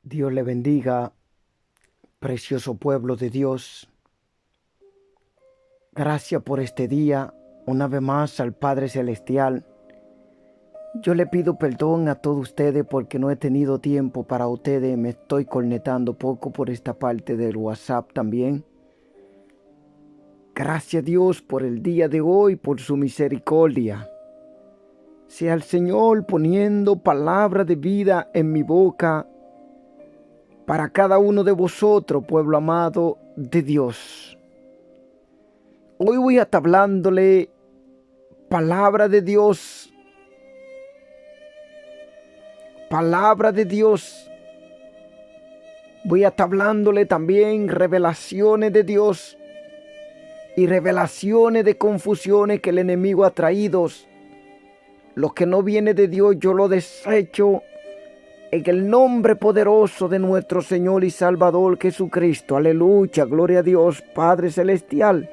Dios le bendiga, precioso pueblo de Dios. Gracias por este día, una vez más al Padre Celestial. Yo le pido perdón a todos ustedes porque no he tenido tiempo para ustedes. Me estoy conectando poco por esta parte del WhatsApp también. Gracias a Dios por el día de hoy, por su misericordia. Sea el Señor poniendo palabra de vida en mi boca para cada uno de vosotros, pueblo amado de Dios. Hoy voy a estar hablándole palabra de Dios. Palabra de Dios. Voy a estar hablándole también revelaciones de Dios y revelaciones de confusiones que el enemigo ha traído. Lo que no viene de Dios yo lo desecho en el nombre poderoso de nuestro Señor y Salvador Jesucristo. Aleluya, gloria a Dios, Padre Celestial.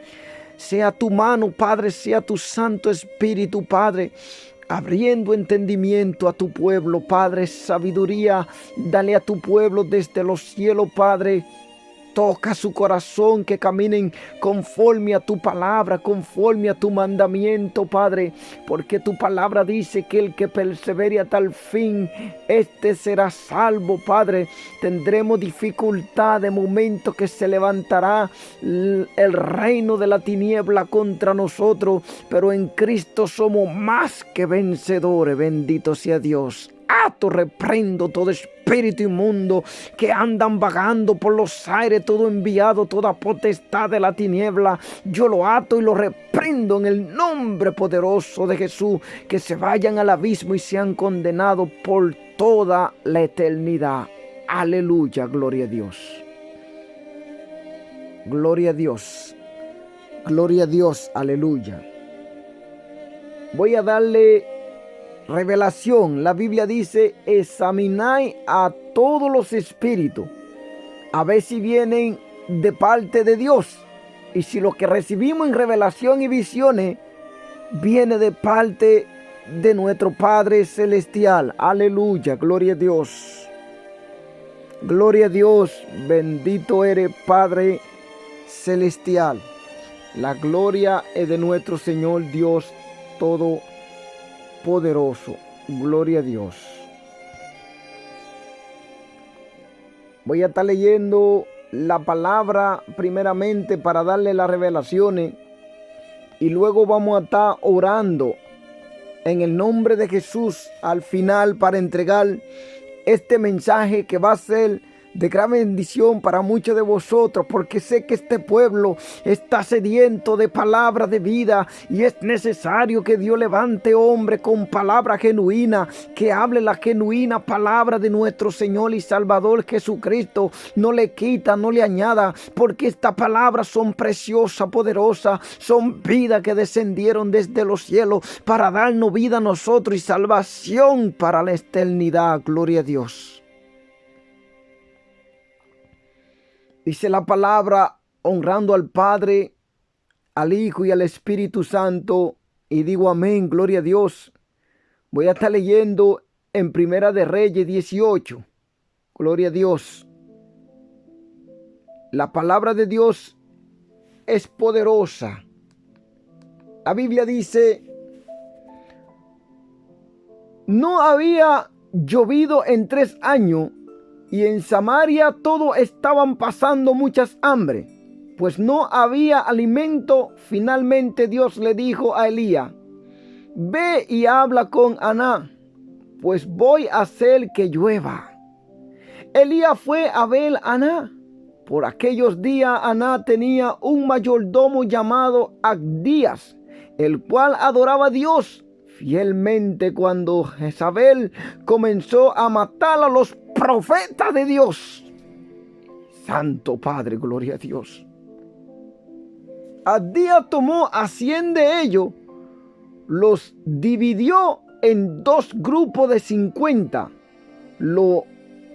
Sea tu mano, Padre, sea tu Santo Espíritu, Padre, abriendo entendimiento a tu pueblo, Padre, sabiduría, dale a tu pueblo desde los cielos, Padre. Toca su corazón, que caminen conforme a tu palabra, conforme a tu mandamiento, Padre. Porque tu palabra dice que el que persevere hasta el fin, este será salvo, Padre. Tendremos dificultad de momento que se levantará el reino de la tiniebla contra nosotros. Pero en Cristo somos más que vencedores. Bendito sea Dios. Ato, reprendo todo espíritu inmundo que andan vagando por los aires, todo enviado, toda potestad de la tiniebla. Yo lo ato y lo reprendo en el nombre poderoso de Jesús. Que se vayan al abismo y sean condenados por toda la eternidad. Aleluya, gloria a Dios. Gloria a Dios. Gloria a Dios, aleluya. Voy a darle revelación. La Biblia dice: examinad a todos los espíritus, a ver si vienen de parte de Dios, y si lo que recibimos en revelación y visiones viene de parte de nuestro Padre Celestial. Aleluya, gloria a Dios. Gloria a Dios, bendito eres, Padre Celestial. La gloria es de nuestro Señor Dios Todopoderoso. Gloria a Dios. Voy a estar leyendo la palabra primeramente para darle las revelaciones, y luego vamos a estar orando en el nombre de Jesús al final para entregar este mensaje que va a ser de gran bendición para muchos de vosotros, porque sé que este pueblo está sediento de palabra de vida, y es necesario que Dios levante hombre con palabra genuina, que hable la genuina palabra de nuestro Señor y Salvador Jesucristo. No le quita, no le añada, porque estas palabras son preciosas, poderosas, son vida que descendieron desde los cielos para darnos vida a nosotros y salvación para la eternidad. Gloria a Dios. Dice la palabra, honrando al Padre, al Hijo y al Espíritu Santo, y digo amén, gloria a Dios. Voy a estar leyendo en Primera de Reyes 18, gloria a Dios. La palabra de Dios es poderosa. La Biblia dice: no había llovido en 3 años, y en Samaria todos estaban pasando muchas hambre, pues no había alimento. Finalmente Dios le dijo a Elías: ve y habla con Aná, pues voy a hacer que llueva. Elías fue a ver a Aná. Por aquellos días Aná tenía un mayordomo llamado Abdías, el cual adoraba a Dios fielmente. Cuando Jezabel comenzó a matar a los profetas de Dios, Santo Padre, gloria a Dios, Abdías tomó a 100 de ellos, los dividió en 2 grupos de 50, lo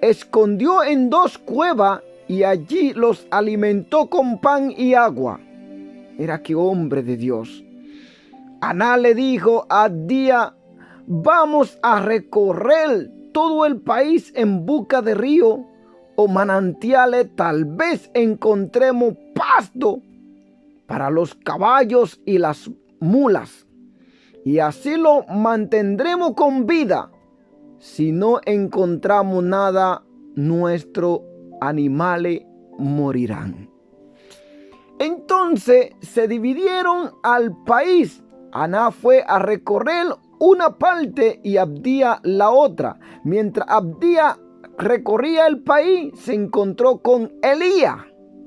escondió en 2 cuevas y allí los alimentó con pan y agua. Era que hombre de Dios. Aná le dijo a Abdías: vamos a recorrer todo el país en busca de río o manantiales, tal vez encontremos pasto para los caballos y las mulas, y así lo mantendremos con vida. Si no encontramos nada, nuestros animales morirán. Entonces se dividieron al país. Aná fue a recorrer una parte y Abdía la otra. Mientras Abdía recorría el país, se encontró con Elías,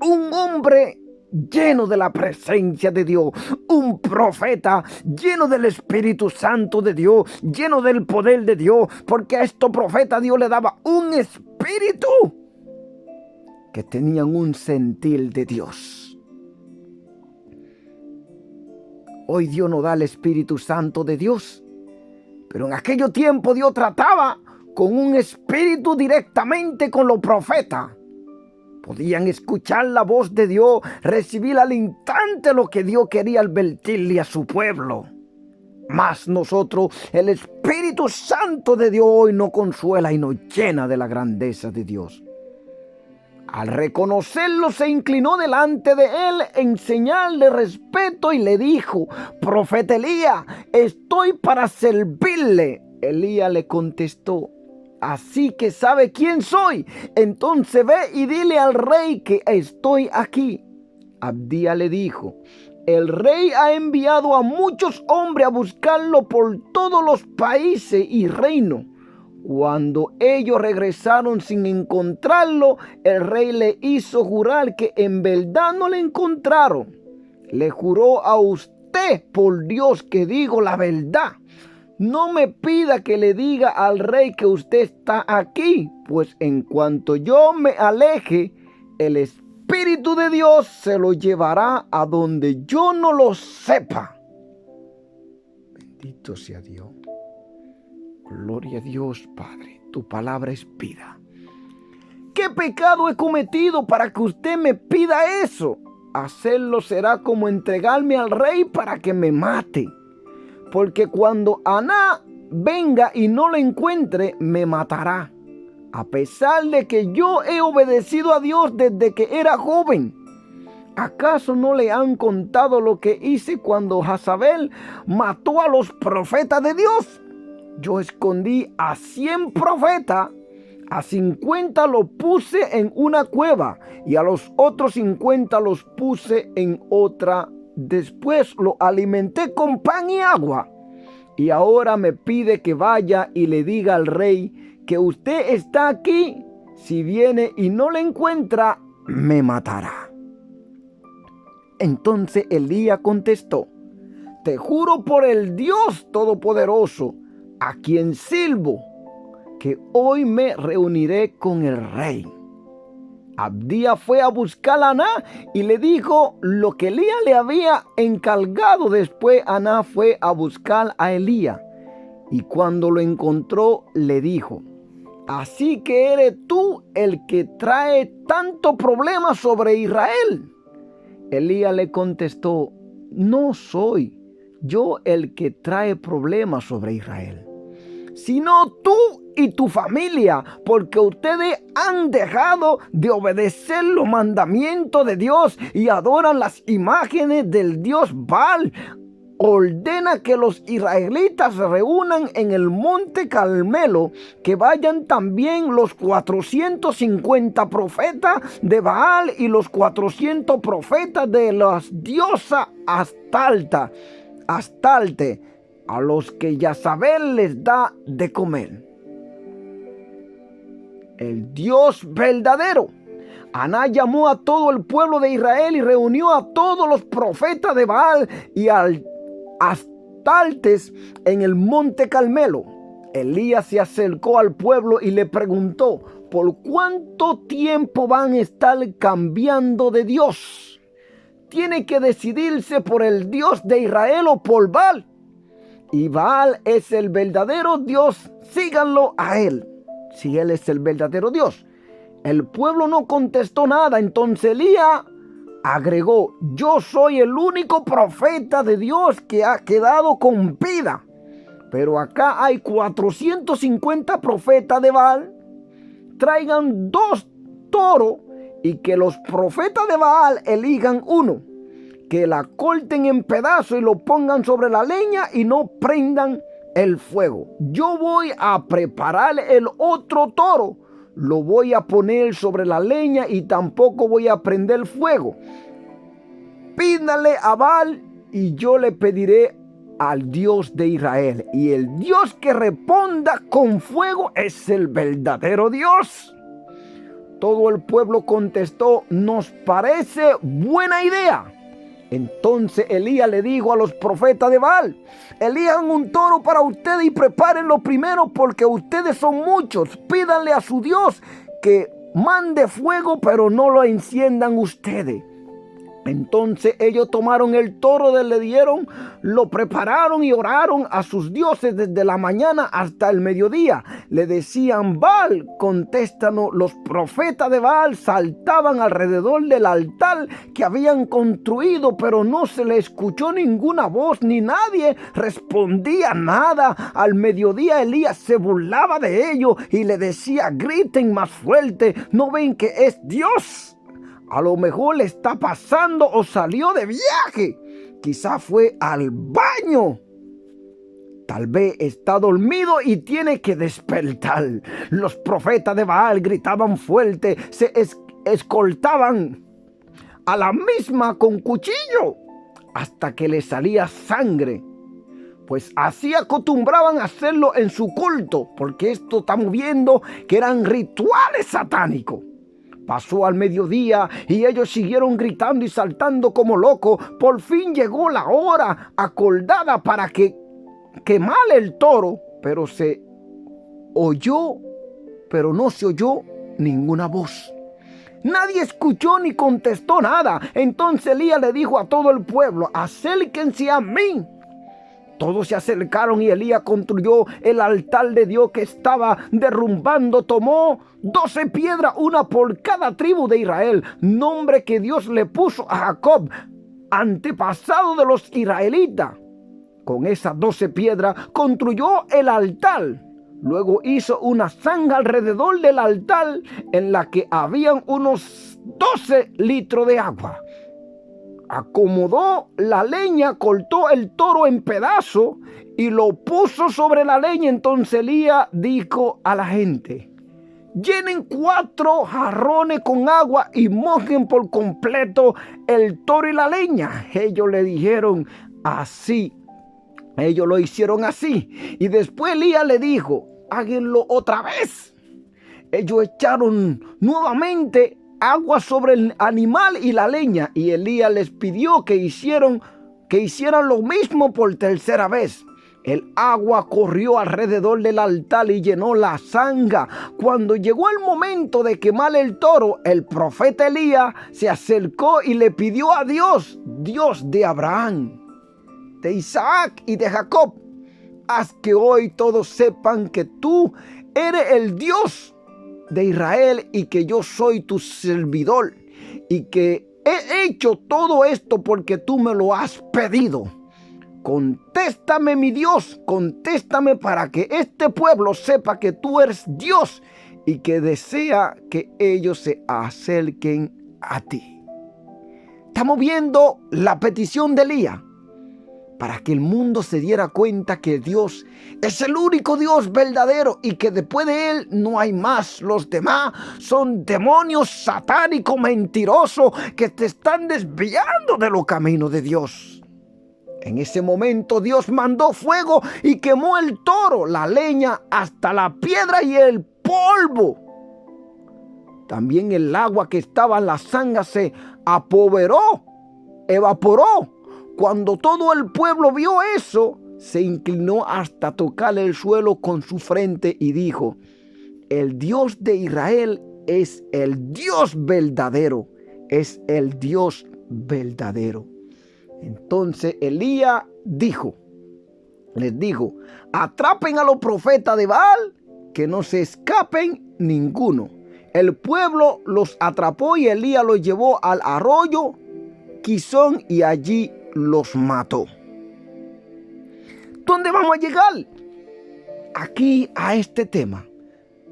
un hombre lleno de la presencia de Dios, un profeta lleno del Espíritu Santo de Dios, lleno del poder de Dios, porque a estos profetas Dios le daba un espíritu que tenían un sentir de Dios. Hoy Dios nos da el Espíritu Santo de Dios, pero en aquellos tiempos Dios trataba con un espíritu directamente con los profetas. Podían escuchar la voz de Dios, recibir al instante lo que Dios quería advertirle a su pueblo. Mas nosotros, el Espíritu Santo de Dios hoy nos consuela y nos llena de la grandeza de Dios. Al reconocerlo, se inclinó delante de él en señal de respeto y le dijo: profeta Elías, estoy para servirle. Elías le contestó: así que sabe quién soy. Entonces ve y dile al rey que estoy aquí. Abdía le dijo: el rey ha enviado a muchos hombres a buscarlo por todos los países y reinos. Cuando ellos regresaron sin encontrarlo, el rey le hizo jurar que en verdad no le encontraron. Le juró a usted por Dios que digo la verdad. No me pida que le diga al rey que usted está aquí, pues en cuanto yo me aleje, el Espíritu de Dios se lo llevará a donde yo no lo sepa. Bendito sea Dios. Gloria a Dios, Padre. Tu palabra es vida. ¿Qué pecado he cometido para que usted me pida eso? Hacerlo será como entregarme al rey para que me mate. Porque cuando Aná venga y no lo encuentre, me matará. A pesar de que yo he obedecido a Dios desde que era joven. ¿Acaso no le han contado lo que hice cuando Jezabel mató a los profetas de Dios? Yo escondí a 100 profetas, a 50 los puse en una cueva y a los otros 50 los puse en otra. Después lo alimenté con pan y agua. Y ahora me pide que vaya y le diga al rey que usted está aquí. Si viene y no le encuentra, me matará. Entonces Elías contestó: te juro por el Dios Todopoderoso, a quien sirvo, que hoy me reuniré con el rey. Abdía fue a buscar a Aná y le dijo lo que Elías le había encargado. Después Aná fue a buscar a Elías y cuando lo encontró le dijo: así que eres tú el que trae tanto problema sobre Israel. Elías le contestó: no soy yo el que trae problemas sobre Israel, sino tú y tu familia, porque ustedes han dejado de obedecer los mandamientos de Dios y adoran las imágenes del dios Baal. Ordena que los israelitas se reúnan en el monte Carmelo, que vayan también los 450 profetas de Baal y los 400 profetas de las diosas Astarte, a los que Jezabel les da de comer. El Dios verdadero. Aná llamó a todo el pueblo de Israel y reunió a todos los profetas de Baal y Astartes en el monte Carmelo. Elías se acercó al pueblo y le preguntó: ¿por cuánto tiempo van a estar cambiando de Dios? Tiene que decidirse por el Dios de Israel o por Baal. Y Baal es el verdadero Dios, síganlo a él, si él es el verdadero Dios. El pueblo no contestó nada. Entonces Elías agregó: yo soy el único profeta de Dios que ha quedado con vida, pero acá hay 450 profetas de Baal. Traigan 2 toro y que los profetas de Baal elijan uno, que la corten en pedazos y lo pongan sobre la leña y no prendan el fuego. Yo voy a preparar el otro toro, lo voy a poner sobre la leña y tampoco voy a prender fuego. Pídale a Baal y yo le pediré al Dios de Israel. Y el Dios que responda con fuego es el verdadero Dios. Todo el pueblo contestó: nos parece buena idea. Entonces Elías le dijo a los profetas de Baal: elijan un toro para ustedes y prepárenlo primero, porque ustedes son muchos. Pídanle a su Dios que mande fuego, pero no lo enciendan ustedes. Entonces ellos tomaron el toro, le dieron, lo prepararon y oraron a sus dioses desde la mañana hasta el mediodía. Le decían: Baal, contéstanos. Los profetas de Baal saltaban alrededor del altar que habían construido, pero no se le escuchó ninguna voz ni nadie respondía nada. Al mediodía Elías se burlaba de ellos y le decía: griten más fuerte, ¿no ven que es Dios? A lo mejor le está pasando o salió de viaje. Quizá fue al baño. Tal vez está dormido y tiene que despertar. Los profetas de Baal gritaban fuerte, se escoltaban a la misma con cuchillo hasta que le salía sangre. Pues así acostumbraban a hacerlo en su culto, porque esto estamos viendo que eran rituales satánicos. Pasó al mediodía y ellos siguieron gritando y saltando como locos. Por fin llegó la hora acordada para que quemara el toro, pero no se oyó ninguna voz. Nadie escuchó ni contestó nada. Entonces Elías le dijo a todo el pueblo: acérquense a mí. Todos se acercaron y Elías construyó el altar de Dios que estaba derrumbando. Tomó 12 piedras, una por cada tribu de Israel, nombre que Dios le puso a Jacob, antepasado de los israelitas. Con esas 12 piedras construyó el altar. Luego hizo una zanja alrededor del altar en la que habían unos 12 litros de agua. Acomodó la leña, cortó el toro en pedazos y lo puso sobre la leña. Entonces Elías dijo a la gente: llenen 4 jarrones con agua y mojen por completo el toro y la leña. Ellos le dijeron así. Ellos lo hicieron así. Y después Elías le dijo: háganlo otra vez. Ellos echaron nuevamente agua sobre el animal y la leña, y Elías les pidió que hicieran lo mismo por tercera vez. El agua corrió alrededor del altar y llenó la zanja. Cuando llegó el momento de quemar el toro, el profeta Elías se acercó y le pidió a Dios, Dios de Abraham, de Isaac y de Jacob: haz que hoy todos sepan que tú eres el Dios de Israel y que yo soy tu servidor y que he hecho todo esto porque tú me lo has pedido. Contéstame, mi Dios, contéstame para que este pueblo sepa que tú eres Dios y que desea que ellos se acerquen a ti. Estamos viendo la petición de Elías para que el mundo se diera cuenta que Dios es el único Dios verdadero y que después de Él no hay más. Los demás son demonios satánicos, mentirosos, que te están desviando de los caminos de Dios. En ese momento Dios mandó fuego y quemó el toro, la leña, hasta la piedra y el polvo. También el agua que estaba en la zanja se evaporó. Cuando todo el pueblo vio eso, se inclinó hasta tocar el suelo con su frente y dijo: el Dios de Israel es el Dios verdadero, es el Dios verdadero. Entonces Elías les dijo: atrapen a los profetas de Baal, que no se escapen ninguno. El pueblo los atrapó y Elías los llevó al arroyo Quizón y allí los mató. ¿Dónde vamos a llegar? Aquí a este tema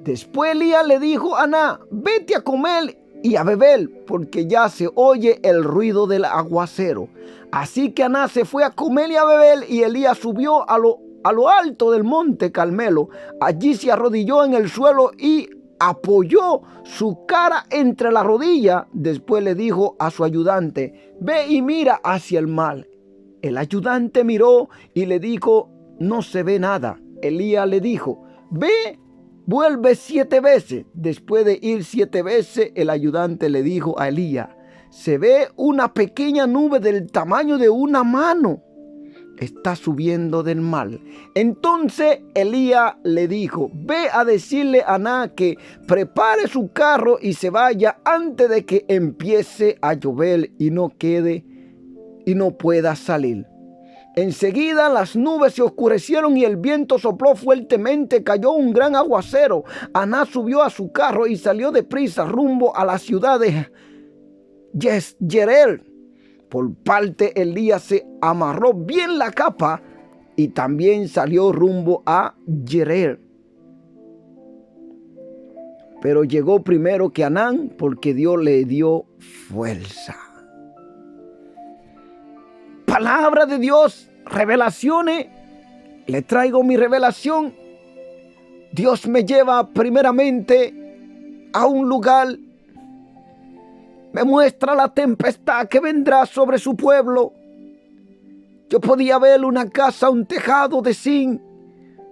Después Elías le dijo a Aná: vete a comer y a beber, porque ya se oye el ruido del aguacero. Así que Aná se fue a comer y a beber, y Elías subió a lo alto del monte Carmelo. Allí se arrodilló en el suelo y apoyó su cara entre las rodillas. Después le dijo a su ayudante: ve y mira hacia el mar. El ayudante miró y le dijo: no se ve nada. Elías le dijo: ve, vuelve 7 veces. Después de ir 7 veces, el ayudante le dijo a Elías: se ve una pequeña nube del tamaño de una mano. Está subiendo del mar. Entonces Elías le dijo: ve a decirle a Aná que prepare su carro y se vaya antes de que empiece a llover y no pueda salir. Enseguida las nubes se oscurecieron y el viento sopló fuertemente. Cayó un gran aguacero. Aná subió a su carro y salió deprisa rumbo a la ciudad de Jezreel. Por parte, Elías se amarró bien la capa y también salió rumbo a Jezreel. Pero llegó primero que Anán, porque Dios le dio fuerza. Palabra de Dios, revelaciones. Le traigo mi revelación. Dios me lleva primeramente a un lugar. Me muestra la tempestad que vendrá sobre su pueblo. Yo podía ver una casa, un tejado de zinc.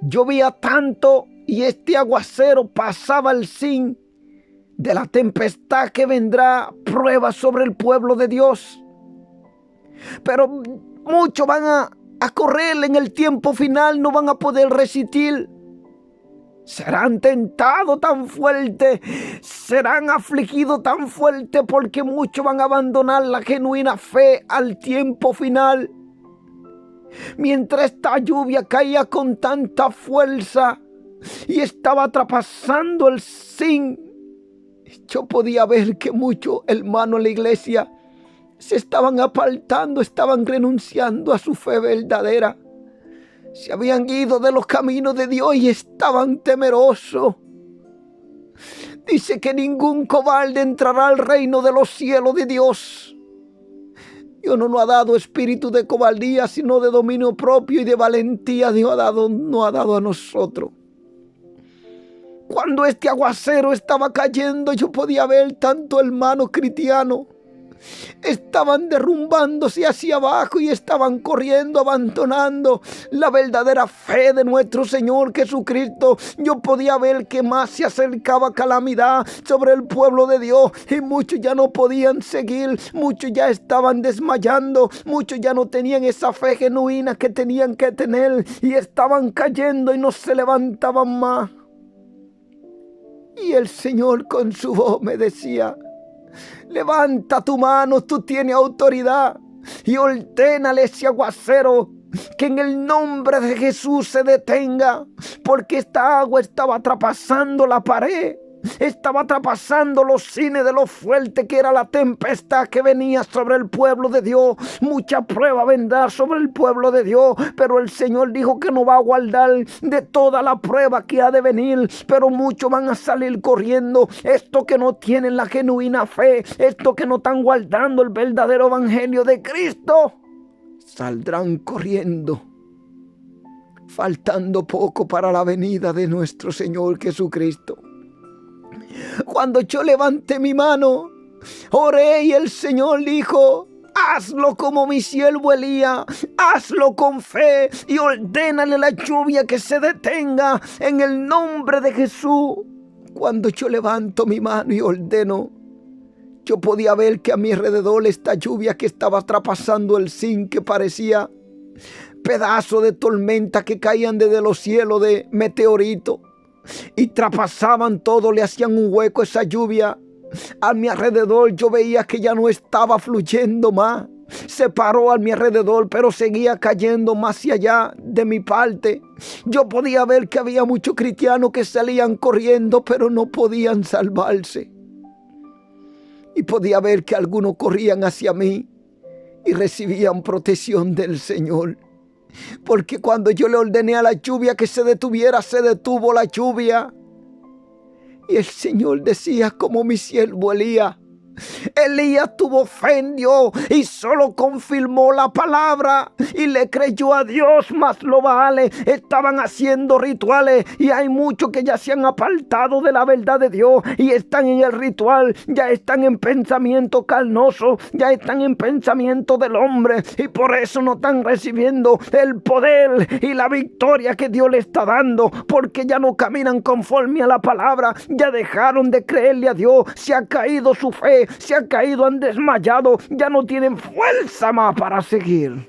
Llovía tanto y este aguacero pasaba el zinc de la tempestad que vendrá, prueba sobre el pueblo de Dios. Pero muchos van a correr en el tiempo final, no van a poder resistir. Serán tentados tan fuerte, serán afligidos tan fuerte, porque muchos van a abandonar la genuina fe al tiempo final. Mientras esta lluvia caía con tanta fuerza y estaba traspasando el zinc, yo podía ver que muchos hermanos en la iglesia se estaban apartando, estaban renunciando a su fe verdadera. Se habían ido de los caminos de Dios y estaban temerosos. Dice que ningún cobarde entrará al reino de los cielos de Dios. Dios no nos ha dado espíritu de cobardía, sino de dominio propio y de valentía. Dios no ha dado a nosotros. Cuando este aguacero estaba cayendo, yo podía ver tanto hermanos cristianos. Estaban derrumbándose hacia abajo y estaban corriendo, abandonando la verdadera fe de nuestro Señor Jesucristo. Yo podía ver que más se acercaba calamidad sobre el pueblo de Dios y muchos ya no podían seguir, muchos ya estaban desmayando, muchos ya no tenían esa fe genuina que tenían que tener y estaban cayendo y no se levantaban más. Y el Señor con su voz me decía: levanta tu mano, tú tienes autoridad, y ordénale ese aguacero que en el nombre de Jesús se detenga, porque esta agua estaba traspasando la pared, estaba traspasando los cines de lo fuerte que era la tempestad que venía sobre el pueblo de Dios. Mucha prueba vendrá sobre el pueblo de Dios, pero el Señor dijo que no va a guardar de toda la prueba que ha de venir, pero muchos van a salir corriendo. Estos que no tienen la genuina fe, estos que no están guardando el verdadero evangelio de Cristo, saldrán corriendo, faltando poco para la venida de nuestro Señor Jesucristo. Cuando yo levanté mi mano, oré y el Señor dijo: hazlo como mi siervo Elías, hazlo con fe y ordénale la lluvia que se detenga en el nombre de Jesús. Cuando yo levanto mi mano y ordeno, yo podía ver que a mi alrededor esta lluvia que estaba traspasando el zinc, que parecía pedazos de tormenta que caían desde los cielos de meteorito y traspasaban todo, le hacían un hueco esa lluvia. A mi alrededor yo veía que ya no estaba fluyendo más, se paró a mi alrededor, pero seguía cayendo más hacia allá de mi parte. Yo podía ver que había muchos cristianos que salían corriendo, pero no podían salvarse. Y podía ver que algunos corrían hacia mí y recibían protección del Señor. Porque cuando yo le ordené a la lluvia que se detuviera, se detuvo la lluvia. Y el Señor decía, como mi siervo Elías. Elías tuvo fe en Dios y solo confirmó la palabra y le creyó a Dios, mas los Baales estaban haciendo rituales y hay muchos que ya se han apartado de la verdad de Dios y están en el ritual, ya están en pensamiento carnoso, ya están en pensamiento del hombre y por eso no están recibiendo el poder y la victoria que Dios le está dando, porque ya no caminan conforme a la palabra, ya dejaron de creerle a Dios, se ha caído su fe, se ha caído, han desmayado, ya no tienen fuerza más para seguir.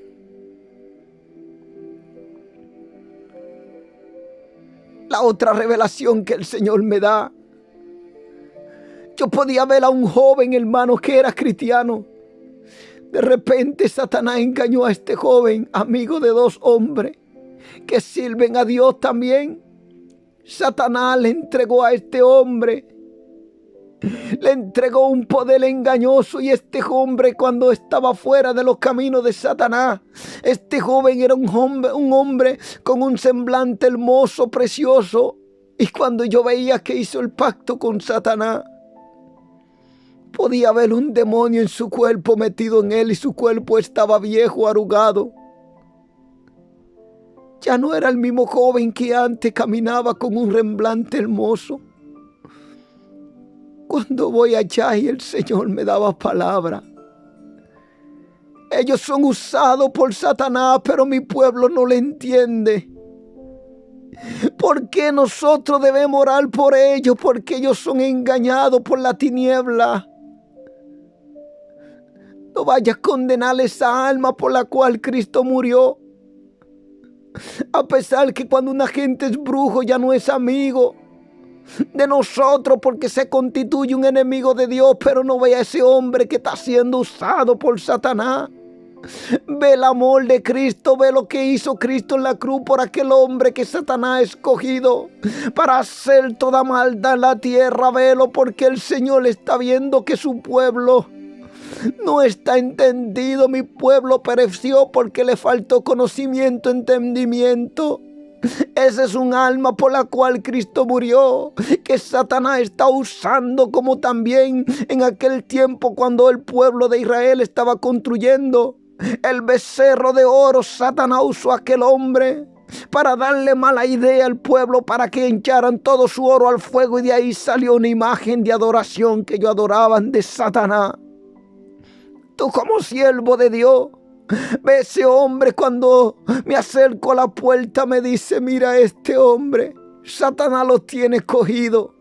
La otra revelación que el Señor me da, yo podía ver a un joven, hermano, que era cristiano. De repente Satanás engañó a este joven, amigo de dos hombres que sirven a Dios también. Satanás le entregó a este hombre, le entregó un poder engañoso y este hombre, cuando estaba fuera de los caminos de Satanás, este joven era un hombre con un semblante hermoso, precioso. Y cuando yo veía que hizo el pacto con Satanás, podía ver un demonio en su cuerpo metido en él y su cuerpo estaba viejo, arrugado. Ya no era el mismo joven que antes caminaba con un semblante hermoso. Cuando voy allá y el Señor me daba palabra. Ellos son usados por Satanás, pero mi pueblo no le entiende. ¿Por qué nosotros debemos orar por ellos? Porque ellos son engañados por la tiniebla. No vayas a condenar esa alma por la cual Cristo murió. A pesar que cuando una gente es brujo ya no es amigo de nosotros porque se constituye un enemigo de Dios, pero no ve a ese hombre que está siendo usado por Satanás. Ve el amor de Cristo, ve lo que hizo Cristo en la cruz por aquel hombre que Satanás ha escogido para hacer toda maldad en la tierra. Velo, porque el Señor está viendo que su pueblo no está entendido. Mi pueblo pereció porque le faltó conocimiento, entendimiento. Ese es un alma por la cual Cristo murió, que Satanás está usando, como también en aquel tiempo cuando el pueblo de Israel estaba construyendo el becerro de oro. Satanás usó a aquel hombre para darle mala idea al pueblo, para que echaran todo su oro al fuego, y de ahí salió una imagen de adoración que ellos adoraban de Satanás. Tú, como siervo de Dios, ve ese hombre. Cuando me acerco a la puerta me dice: mira, este hombre, Satanás lo tiene cogido.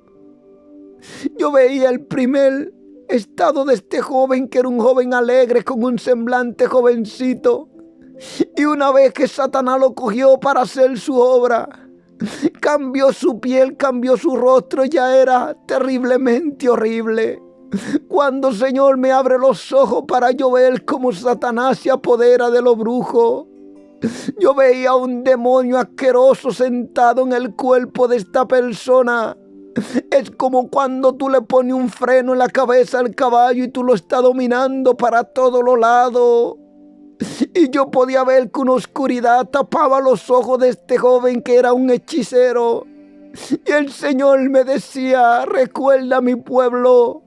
Yo veía el primer estado de este joven, que era un joven alegre con un semblante jovencito. Y una vez que Satanás lo cogió para hacer su obra, cambió su piel, cambió su rostro, ya era terriblemente horrible. Cuando, Señor, me abre los ojos para yo ver cómo Satanás se apodera de los brujos, yo veía un demonio asqueroso sentado en el cuerpo de esta persona. Es como cuando tú le pones un freno en la cabeza al caballo y tú lo estás dominando para todos los lados. Y yo podía ver que una oscuridad tapaba los ojos de este joven, que era un hechicero. Y el Señor me decía: recuerda a mi pueblo,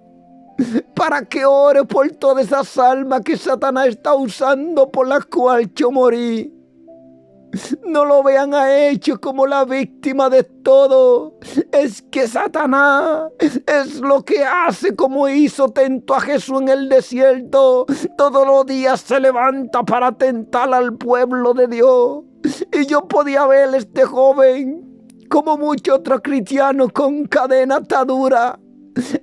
para que ore por todas esas almas que Satanás está usando, por las cuales yo morí. No lo vean a ellos como la víctima de todo. Es que Satanás es lo que hace, como hizo, tentó a Jesús en el desierto. Todos los días se levanta para tentar al pueblo de Dios. Y yo podía ver a este joven, como muchos otros cristianos, con cadena atadura.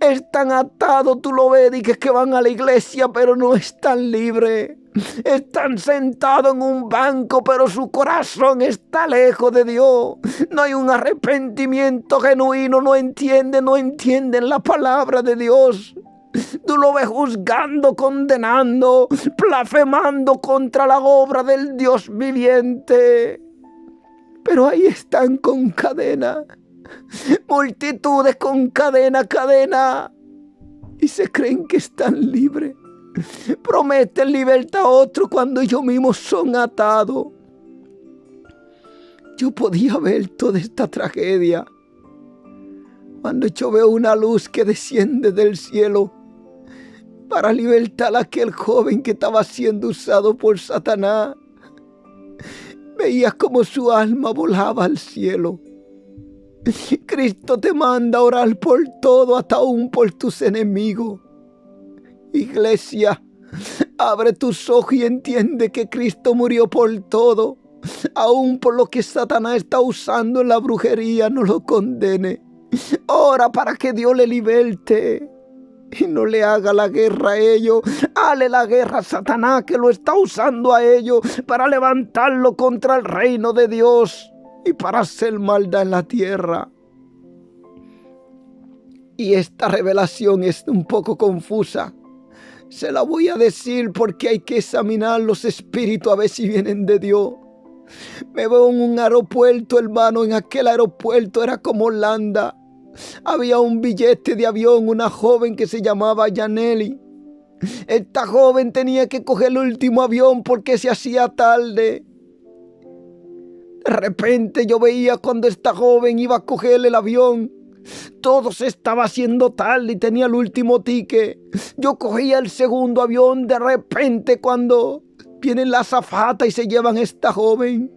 Están atados, tú lo ves, y que van a la iglesia, pero no están libres. Están sentados en un banco, pero su corazón está lejos de Dios. No hay un arrepentimiento genuino, no entienden la palabra de Dios. Tú lo ves juzgando, condenando, blasfemando contra la obra del Dios viviente. Pero ahí están con cadena. Multitudes con cadena, y se creen que están libres. Prometen libertad a otros cuando ellos mismos son atados. Yo podía ver toda esta tragedia. Cuando yo veo una luz que desciende del cielo para libertar a aquel joven que estaba siendo usado por Satanás, veía como su alma volaba al cielo. Cristo te manda a orar por todo, hasta aún por tus enemigos. Iglesia, abre tus ojos y entiende que Cristo murió por todo. Aún por lo que Satanás está usando en la brujería, no lo condene. Ora para que Dios le liberte y no le haga la guerra a ellos. Hale la guerra a Satanás, que lo está usando a ellos para levantarlo contra el reino de Dios y para hacer maldad en la tierra. Y esta revelación es un poco confusa. Se la voy a decir porque hay que examinar los espíritus a ver si vienen de Dios. Me veo en un aeropuerto, hermano. En aquel aeropuerto era como Holanda. Había un billete de avión, una joven que se llamaba Yaneli. Esta joven tenía que coger el último avión porque se hacía tarde. De repente yo veía cuando esta joven iba a coger el avión, todo se estaba haciendo tarde y tenía el último ticket. Yo cogía el segundo avión. De repente cuando vienen la azafata y se llevan a esta joven.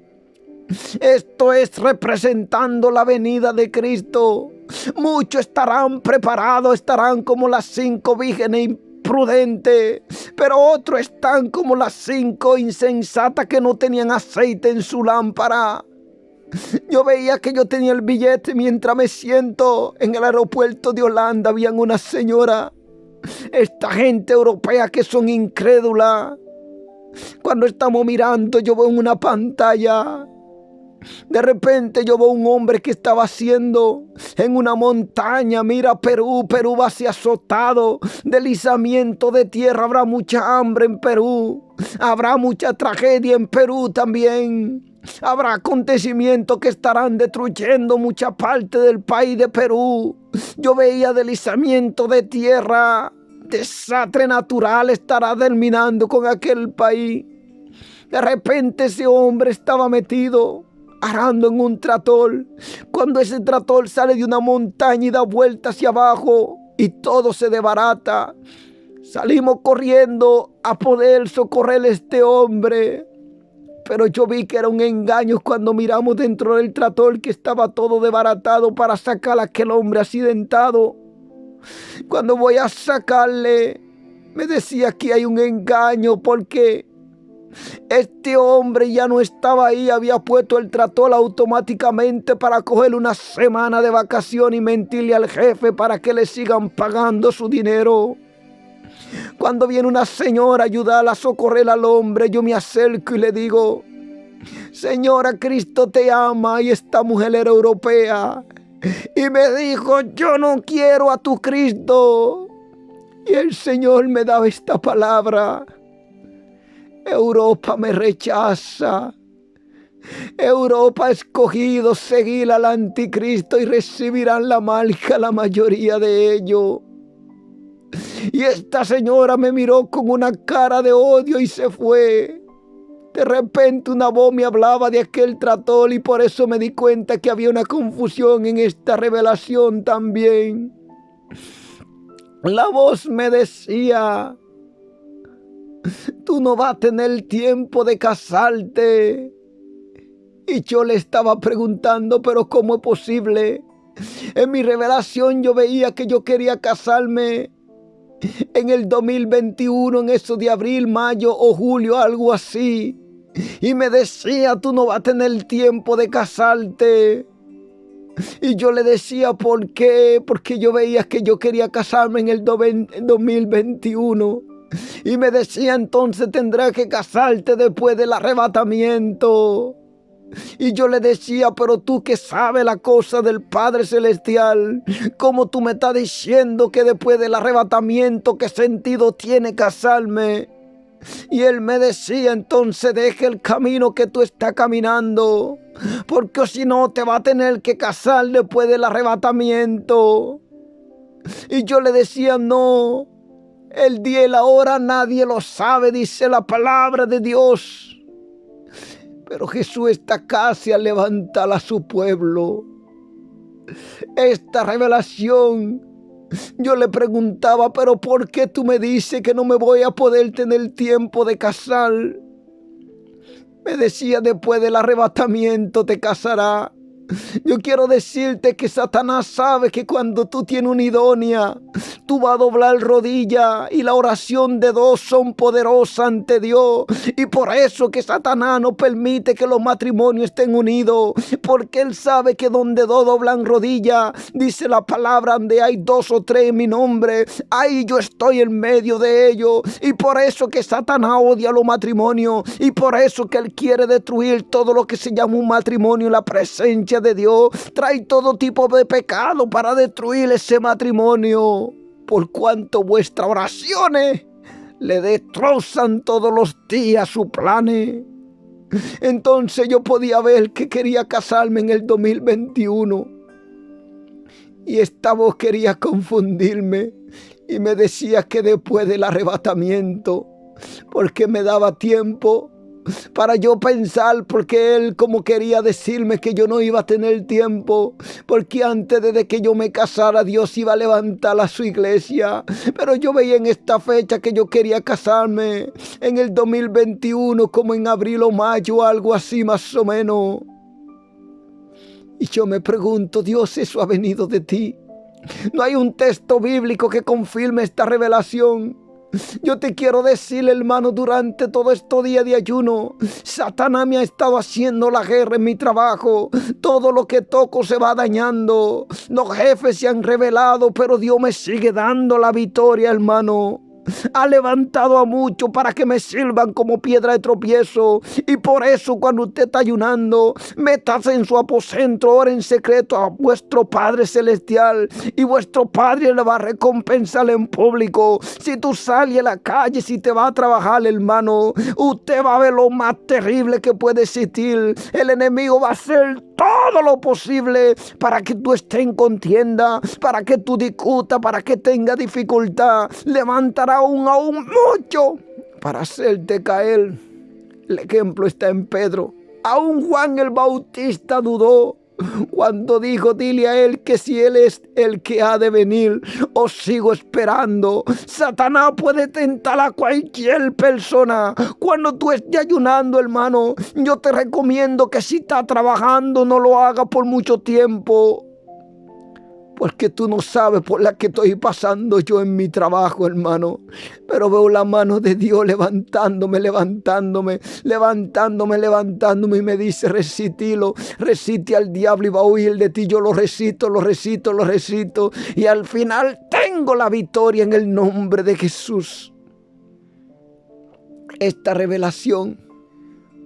Esto es representando la venida de Cristo. Muchos estarán preparados, estarán como las 5 vírgenes imprudentes, pero otros están como las 5 insensatas que no tenían aceite en su lámpara. Yo veía que yo tenía el billete mientras me siento en el aeropuerto de Holanda. Habían una señora, esta gente europea que son incrédulas. Cuando estamos mirando, yo veo en una pantalla. De repente yo veo un hombre que estaba haciendo en una montaña. Mira, Perú va a ser azotado, deslizamiento de tierra. Habrá mucha hambre en Perú. Habrá mucha tragedia en Perú también. Habrá acontecimientos que estarán destruyendo mucha parte del país de Perú. Yo veía deslizamiento de tierra. Desastre natural estará terminando con aquel país. De repente ese hombre estaba metido arando en un tractor. Cuando ese tractor sale de una montaña y da vuelta hacia abajo y todo se desbarata, salimos corriendo a poder socorrer a este hombre. Pero yo vi que era un engaño cuando miramos dentro del tractor que estaba todo desbaratado para sacar a aquel hombre accidentado. Cuando voy a sacarle, me decía que hay un engaño porque este hombre ya no estaba ahí. Había puesto el tractor automáticamente para coger una semana de vacación y mentirle al jefe para que le sigan pagando su dinero. Cuando viene una señora a ayudarla a socorrer al hombre, yo me acerco y le digo: señora, Cristo te ama. Y esta mujer era europea y me dijo: yo no quiero a tu Cristo. Y el Señor me daba esta palabra: Europa me rechaza. Europa ha escogido seguir al anticristo y recibirán la marca la mayoría de ellos. Y esta señora me miró con una cara de odio y se fue. De repente una voz me hablaba de aquel tractor y por eso me di cuenta que había una confusión en esta revelación también. La voz me decía: tú no vas a tener tiempo de casarte. Y yo le estaba preguntando: pero ¿cómo es posible? En mi revelación yo veía que yo quería casarme en el 2021, en eso de abril, mayo o julio, algo así. Y me decía: tú no vas a tener tiempo de casarte. Y yo le decía: ¿por qué? Porque yo veía que yo quería casarme en el 2021. Y me decía: entonces tendrás que casarte después del arrebatamiento. Y yo le decía: pero tú que sabes la cosa del Padre Celestial, ¿cómo tú me estás diciendo que después del arrebatamiento qué sentido tiene casarme? Y él me decía: entonces deja el camino que tú estás caminando, porque si no te va a tener que casar después del arrebatamiento. Y yo le decía: no, el día y la hora nadie lo sabe, dice la palabra de Dios. Pero Jesús está casi a levantar a su pueblo. esta revelación. Yo le preguntaba, pero ¿por qué tú me dices que no me voy a poder tener tiempo de casar? Me decía, después del arrebatamiento te casarás. Yo quiero decirte que Satanás sabe que cuando tú tienes una idónea, tú vas a doblar rodilla, y la oración de dos son poderosas ante Dios. Y por eso que Satanás no permite que los matrimonios estén unidos, porque él sabe que donde dos doblan rodilla, dice la palabra, donde hay dos o tres en mi nombre, ahí yo estoy en medio de ellos. Y por eso que Satanás odia los matrimonios, y por eso que él quiere destruir todo lo que se llama un matrimonio en la presencia de Dios. Trae todo tipo de pecado para destruir ese matrimonio, por cuanto vuestras oraciones le destrozan todos los días sus planes. Entonces yo podía ver que quería casarme en el 2021 y esta voz quería confundirme y me decía que después del arrebatamiento, porque me daba tiempo para yo pensar, porque él como quería decirme que yo no iba a tener tiempo, porque antes de que yo me casara Dios iba a levantar a su iglesia. Pero yo veía en esta fecha que yo quería casarme en el 2021, como en abril o mayo, algo así más o menos. Y yo me pregunto, Dios, ¿eso ha venido de ti? No hay un texto bíblico que confirme esta revelación. Yo te quiero decir, hermano, durante todo estos días de ayuno, Satanás me ha estado haciendo la guerra en mi trabajo. Todo lo que toco se va dañando. Los jefes se han rebelado, pero Dios me sigue dando la victoria, hermano. Ha levantado a muchos para que me sirvan como piedra de tropiezo. Y por eso cuando usted está ayunando, métase en su aposento, ore en secreto a vuestro Padre Celestial, y vuestro Padre le va a recompensar en público. Si tú sales a la calle, si te va a trabajar, hermano, usted va a ver lo más terrible que puede existir. El enemigo va a hacer todo lo posible para que tú estés en contienda, para que tú discutas, para que tengas dificultad. Levantará aún mucho para hacerte caer. El ejemplo está en Pedro. Aún Juan el Bautista dudó cuando dijo, dile a él que si él es el que ha de venir, os sigo esperando. Satanás puede tentar a cualquier persona. Cuando tú estés ayunando, hermano, yo te recomiendo que si estás trabajando, no lo hagas por mucho tiempo, porque tú no sabes por la que estoy pasando yo en mi trabajo, hermano. Pero veo la mano de Dios levantándome, y me dice, resítilo, resiste al diablo y va a huir de ti. Yo lo resito. Y al final tengo la victoria en el nombre de Jesús. Esta revelación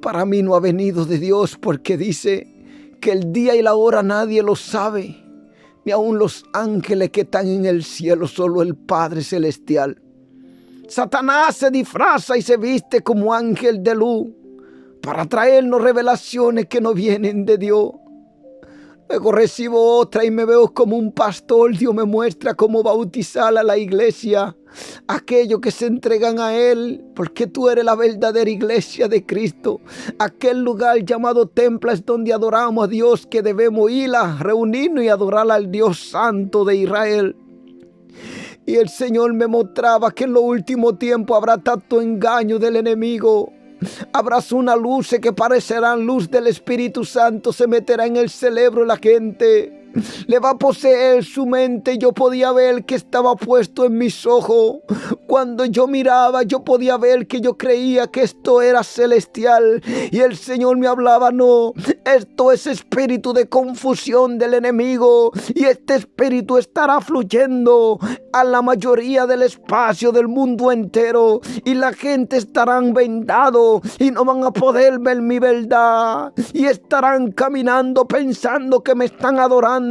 para mí no ha venido de Dios, porque dice que el día y la hora nadie lo sabe, ni aun los ángeles que están en el cielo, solo el Padre Celestial. Satanás se disfraza y se viste como ángel de luz para traernos revelaciones que no vienen de Dios. Luego recibo otra y me veo como un pastor. Dios me muestra cómo bautizar a la iglesia, aquellos que se entregan a Él, porque tú eres la verdadera iglesia de Cristo. Aquel lugar llamado templo es donde adoramos a Dios, que debemos ir a reunirnos y adorar al Dios Santo de Israel. Y el Señor me mostraba que en los últimos tiempos habrá tanto engaño del enemigo. Habrá una luz que parecerá luz del Espíritu Santo, se meterá en el cerebro de la gente. Le va a poseer su mente. Yo podía ver que estaba puesto en mis ojos. Cuando yo miraba, yo podía ver que yo creía que esto era celestial. Y el Señor me hablaba, no, esto es espíritu de confusión del enemigo. Y este espíritu estará fluyendo a la mayoría del espacio del mundo entero. Y la gente estarán vendados y no van a poder ver mi verdad. Y estarán caminando pensando que me están adorando,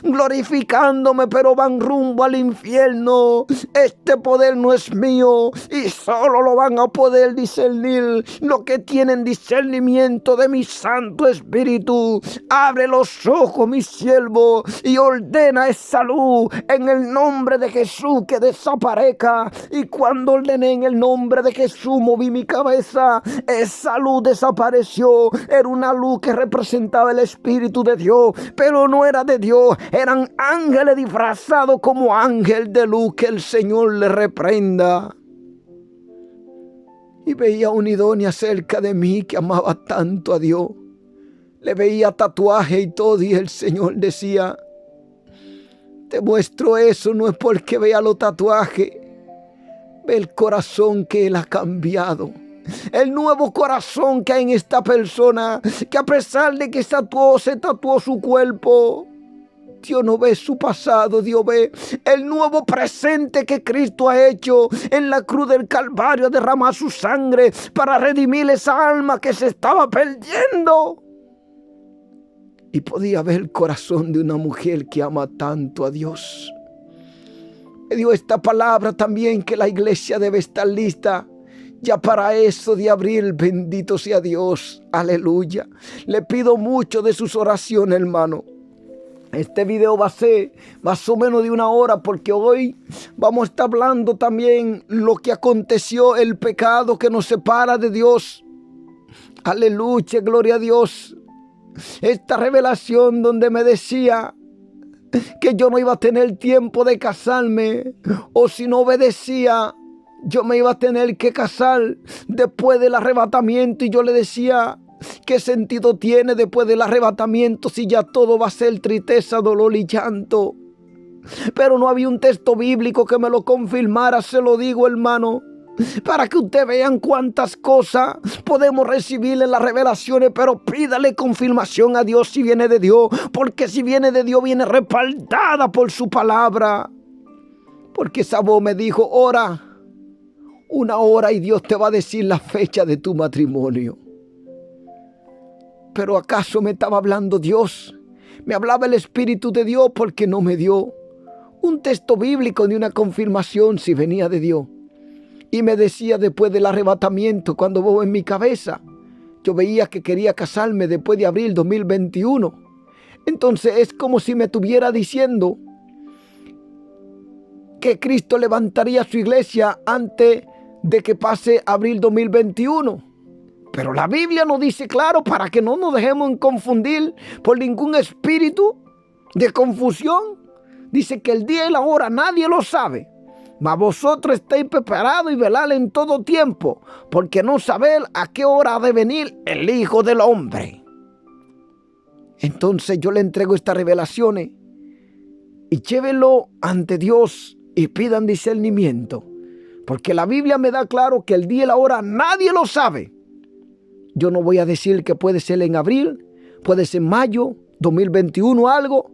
glorificándome, pero van rumbo al infierno. Este poder no es mío y solo lo van a poder discernir los que tienen discernimiento de mi Santo Espíritu. Abre los ojos, mi siervo, y ordena esa luz en el nombre de Jesús que desaparezca. Y cuando ordené en el nombre de Jesús, moví mi cabeza, esa luz desapareció. Era una luz que representaba el Espíritu de Dios, pero no era de de Dios eran ángeles disfrazados como ángel de luz. Que el Señor le reprenda. Y veía una idónea cerca de mí que amaba tanto a Dios. Le veía tatuaje y todo, y el Señor decía: te muestro eso no es porque vea los tatuajes. Ve el corazón que Él ha cambiado. El nuevo corazón que hay en esta persona, que a pesar de que se tatuó su cuerpo, Dios no ve su pasado. Dios ve el nuevo presente que Cristo ha hecho en la cruz del Calvario, derramar su sangre para redimir esa alma que se estaba perdiendo. Y podía ver el corazón de una mujer que ama tanto a Dios. Me dio esta palabra también, que la iglesia debe estar lista ya para eso de abril. Bendito sea Dios. Aleluya. Le pido mucho de sus oraciones, hermano. Este video va a ser más o menos de 1 hora, porque hoy vamos a estar hablando también lo que aconteció, el pecado que nos separa de Dios. Aleluya, gloria a Dios. Esta revelación donde me decía que yo no iba a tener tiempo de casarme, o si no obedecía, yo me iba a tener que casar después del arrebatamiento. Y yo le decía: ¿qué sentido tiene después del arrebatamiento si ya todo va a ser tristeza, dolor y llanto? Pero no había un texto bíblico que me lo confirmara. Se lo digo, hermano, para que ustedes vean cuántas cosas podemos recibir en las revelaciones. Pero pídale confirmación a Dios si viene de Dios, porque si viene de Dios, viene respaldada por su palabra. Porque esa voz me dijo: ora 1 hora y Dios te va a decir la fecha de tu matrimonio. Pero ¿acaso me estaba hablando Dios? Me hablaba el Espíritu de Dios, porque no me dio un texto bíblico ni una confirmación si venía de Dios. Y me decía después del arrebatamiento, cuando vos en mi cabeza, yo veía que quería casarme después de abril 2021. Entonces es como si me estuviera diciendo que Cristo levantaría su iglesia antes de que pase abril 2021. Pero la Biblia nos dice claro, para que no nos dejemos confundir por ningún espíritu de confusión. Dice que el día y la hora nadie lo sabe. Mas vosotros estáis preparados y velad en todo tiempo, porque no sabéis a qué hora ha de venir el Hijo del Hombre. Entonces yo le entrego estas revelaciones y llévenlo ante Dios y pidan discernimiento, porque la Biblia me da claro que el día y la hora nadie lo sabe. Yo no voy a decir que puede ser en abril, puede ser en mayo 2021 algo,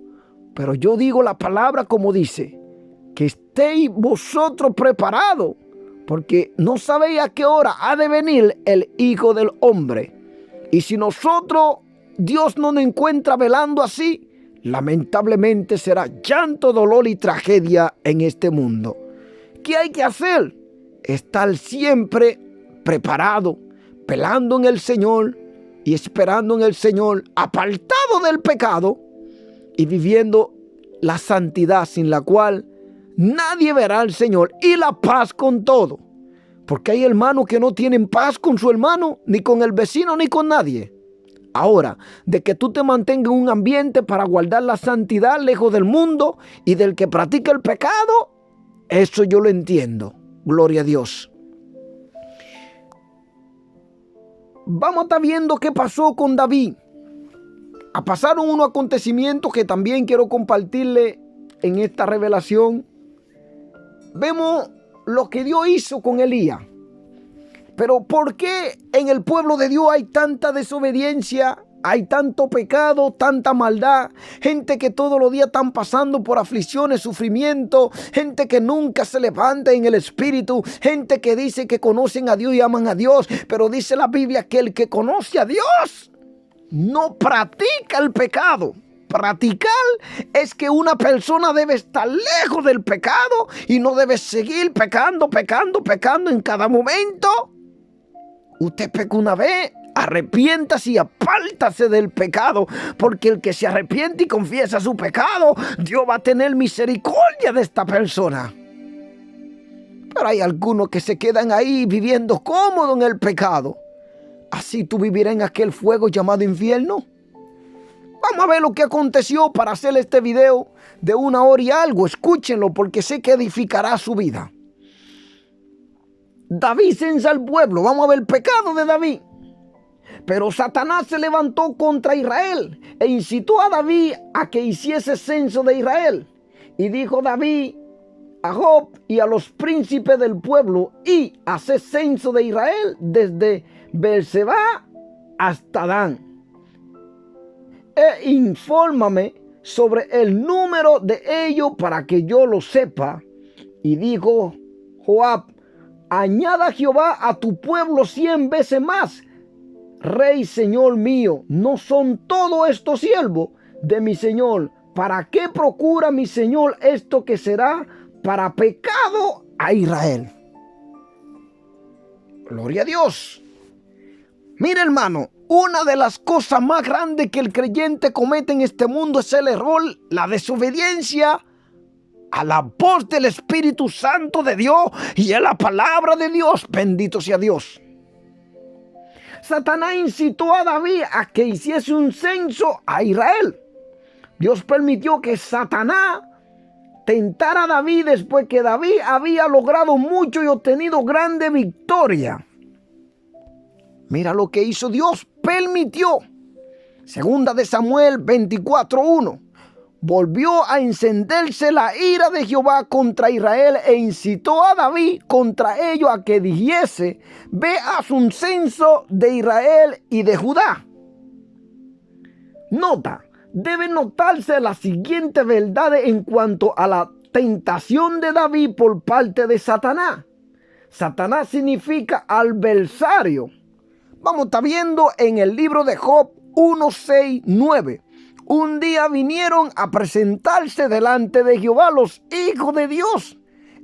pero yo digo la palabra como dice: que estéis vosotros preparados, porque no sabéis a qué hora ha de venir el Hijo del Hombre. Y si nosotros, Dios no nos encuentra velando así, lamentablemente será llanto, dolor y tragedia en este mundo. ¿Qué hay que hacer? Estar siempre preparado, velando en el Señor y esperando en el Señor, apartado del pecado y viviendo la santidad sin la cual nadie verá al Señor, y la paz con todo. Porque hay hermanos que no tienen paz con su hermano, ni con el vecino, ni con nadie. Ahora, de que tú te mantengas en un ambiente para guardar la santidad lejos del mundo y del que practica el pecado, eso yo lo entiendo. Gloria a Dios. Vamos a estar viendo qué pasó con David. Pasaron unos acontecimientos que también quiero compartirle en esta revelación. Vemos lo que Dios hizo con Elías. Pero ¿por qué en el pueblo de Dios hay tanta desobediencia? Hay tanto pecado, tanta maldad, gente que todos los días están pasando por aflicciones, sufrimiento, gente que nunca se levanta en el espíritu, gente que dice que conocen a Dios y aman a Dios, pero dice la Biblia que el que conoce a Dios no practica el pecado. Practicar es que una persona debe estar lejos del pecado y no debe seguir pecando en cada momento. Usted peca una vez, arrepiéntase y apártase del pecado, porque el que se arrepiente y confiesa su pecado, Dios va a tener misericordia de esta persona. Pero hay algunos que se quedan ahí viviendo cómodo en el pecado. Así tú vivirás en aquel fuego llamado infierno. Vamos a ver lo que aconteció para hacer este video de 1 hora y algo. Escúchenlo porque sé que edificará su vida. David censa al pueblo. Vamos a ver el pecado de David. Pero Satanás se levantó contra Israel e incitó a David a que hiciese censo de Israel. Y dijo David a Job y a los príncipes del pueblo: y haced censo de Israel desde Beerseba hasta Dan. E infórmame sobre el número de ellos para que yo lo sepa. Y dijo Joab: añada Jehová a tu pueblo 100 veces más. Rey, señor mío, ¿no son todos estos siervos de mi señor? ¿Para qué procura mi señor esto que será para pecado a Israel? Gloria a Dios. Mira, hermano, una de las cosas más grandes que el creyente comete en este mundo es el error, la desobediencia a la voz del Espíritu Santo de Dios y a la palabra de Dios. Bendito sea Dios. Satanás incitó a David a que hiciese un censo a Israel. Dios permitió que Satanás tentara a David después que David había logrado mucho y obtenido grande victoria. Mira lo que hizo Dios. Permitió. Segunda de Samuel 24:1. Volvió a encenderse la ira de Jehová contra Israel e incitó a David contra ellos a que dijese: ve, haz un censo de Israel y de Judá. Nota, debe notarse la siguiente verdad en cuanto a la tentación de David por parte de Satanás. Satanás significa adversario. Vamos a estar viendo en el libro de Job 1:6-9. Un día vinieron a presentarse delante de Jehová los hijos de Dios,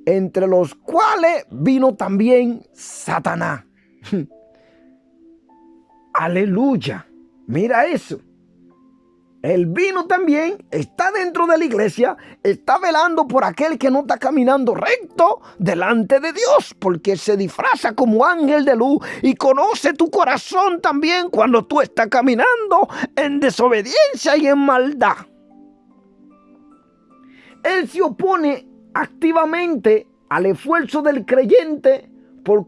entre los cuales vino también Satanás. Aleluya. Mira eso. Él vino también, está dentro de la iglesia, está velando por aquel que no está caminando recto delante de Dios, porque se disfraza como ángel de luz y conoce tu corazón también cuando tú estás caminando en desobediencia y en maldad. Él se opone activamente al esfuerzo del creyente por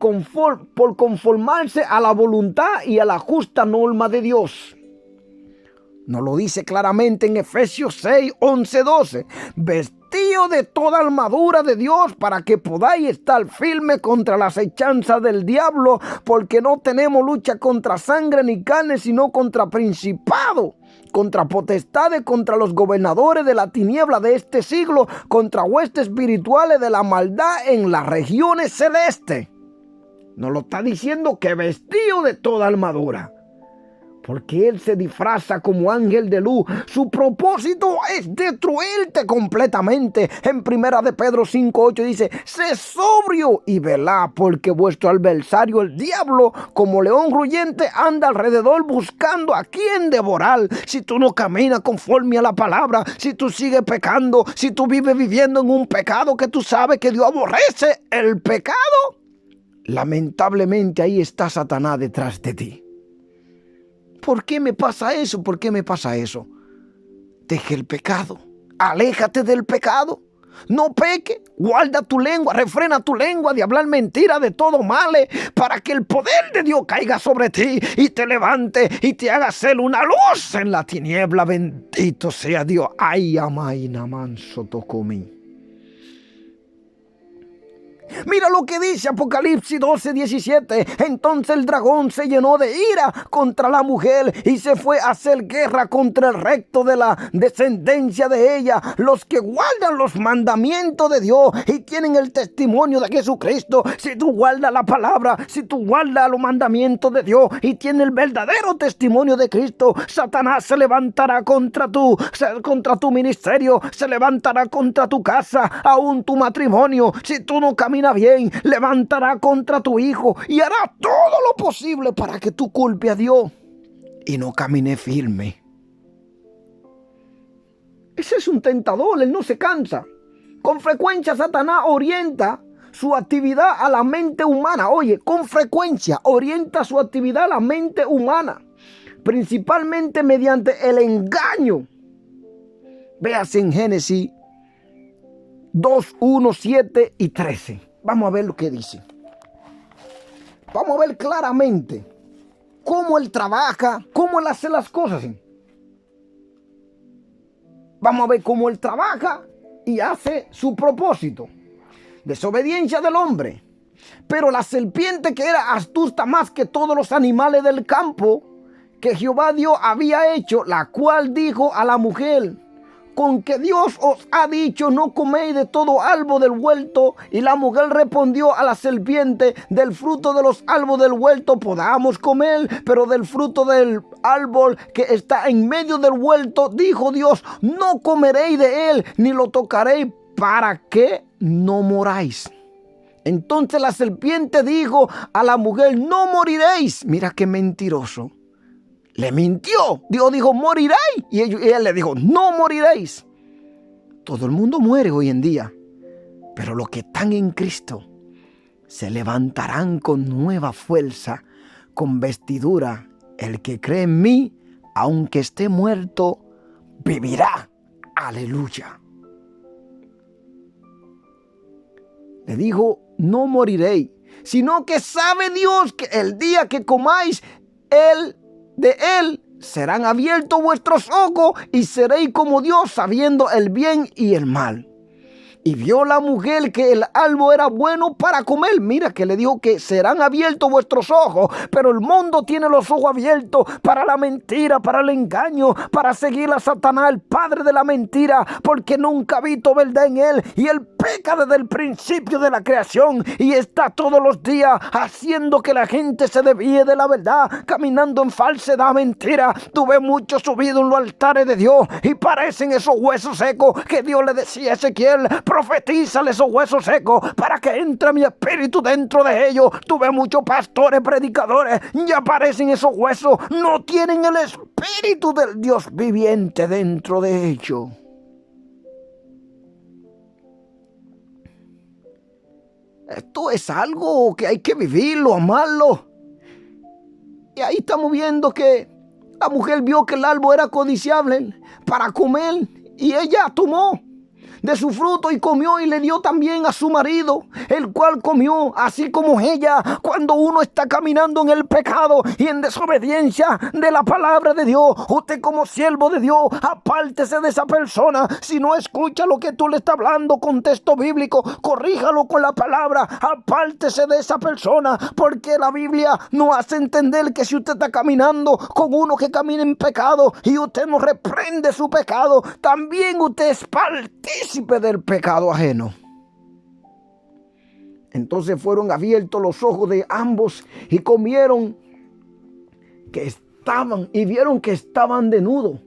conformarse a la voluntad y a la justa norma de Dios. Nos lo dice claramente en Efesios 6, 11, 12. Vestido de toda armadura de Dios para que podáis estar firmes contra las acechanzas del diablo, porque no tenemos lucha contra sangre ni carne, sino contra principados, contra potestades, contra los gobernadores de la tiniebla de este siglo, contra huestes espirituales de la maldad en las regiones celestes. Nos lo está diciendo que vestido de toda armadura. Porque Él se disfraza como ángel de luz. Su propósito es destruirte completamente. En 1 de Pedro 5:8 dice: sé sobrio y velad, porque vuestro adversario el diablo, como león rugiente, anda alrededor buscando a quien devorar. Si tú no caminas conforme a la palabra, si tú sigues pecando, si tú vives viviendo en un pecado que tú sabes que Dios aborrece, el pecado, lamentablemente ahí está Satanás detrás de ti. ¿Por qué me pasa eso? ¿Por qué me pasa eso? Deja el pecado. Aléjate del pecado. No peque. Guarda tu lengua. Refrena tu lengua de hablar mentira, de todo mal, para que el poder de Dios caiga sobre ti y te levante y te haga ser una luz en la tiniebla. Bendito sea Dios. Ay, amaina manso tocomi. Mira lo que dice Apocalipsis 12:17. Entonces el dragón se llenó de ira contra la mujer y se fue a hacer guerra contra el recto de la descendencia de ella, los que guardan los mandamientos de Dios y tienen el testimonio de Jesucristo. Si tú guardas la palabra, si tú guardas los mandamientos de Dios y tienes el verdadero testimonio de Cristo, Satanás se levantará contra tu ministerio, se levantará contra tu casa, aún tu matrimonio. Si tú no caminas bien, levantará contra tu hijo y hará todo lo posible para que tú culpes a Dios y no camine firme. Ese es un tentador, él no se cansa. Con frecuencia Satanás orienta su actividad a la mente humana. Oye, con frecuencia orienta su actividad a la mente humana. principalmente mediante el engaño. Véase en Génesis 2, 1, 7 y 13. Vamos a ver lo que dice. Vamos a ver claramente cómo él trabaja, cómo él hace las cosas. Vamos a ver cómo él trabaja y hace su propósito. Desobediencia del hombre. Pero la serpiente, que era astuta más que todos los animales del campo que Jehová Dios había hecho, la cual dijo a la mujer: con que Dios os ha dicho, no coméis de todo árbol del huerto. Y la mujer respondió a la serpiente: del fruto de los árboles del huerto podamos comer, pero del fruto del árbol que está en medio del huerto, dijo Dios, no comeréis de él, ni lo tocaréis, para que no moráis. Entonces la serpiente dijo a la mujer: no moriréis. Mira qué mentiroso. Le mintió. Dios dijo: moriréis. Y él le dijo: no moriréis. Todo el mundo muere hoy en día. Pero los que están en Cristo se levantarán con nueva fuerza, con vestidura. El que cree en mí, aunque esté muerto, vivirá. Aleluya. Le dijo: no moriréis, sino que sabe Dios que el día que comáis de él serán abiertos vuestros ojos y seréis como Dios, sabiendo el bien y el mal. Y vio la mujer que el árbol era bueno para comer. Mira que le dijo que serán abiertos vuestros ojos. Pero el mundo tiene los ojos abiertos para la mentira, para el engaño, para seguir a Satanás, el padre de la mentira, porque nunca ha visto verdad en él. Y él peca desde el principio de la creación y está todos los días haciendo que la gente se desvíe de la verdad, caminando en falsedad, mentira. Tú ves muchos subidos en los altares de Dios y parecen esos huesos secos que Dios le decía a Ezequiel: profetízale esos huesos secos para que entre mi espíritu dentro de ellos. Tú ves muchos pastores, predicadores, ya aparecen esos huesos, no tienen el espíritu del Dios viviente dentro de ellos. Esto es algo que hay que vivirlo, amarlo. Y ahí estamos viendo que la mujer vio que el árbol era codiciable para comer y ella tomó de su fruto y comió, y le dio también a su marido, el cual comió, así como ella. Cuando uno está caminando en el pecado y en desobediencia de la palabra de Dios, usted como siervo de Dios, apártese de esa persona. Si no escucha lo que tú le estás hablando con texto bíblico, corríjalo con la palabra. Apártese de esa persona, porque la Biblia nos hace entender que si usted está caminando con uno que camina en pecado y usted no reprende su pecado, también usted es partícipe del pecado ajeno. Entonces fueron abiertos los ojos de ambos y comieron y vieron que estaban desnudos.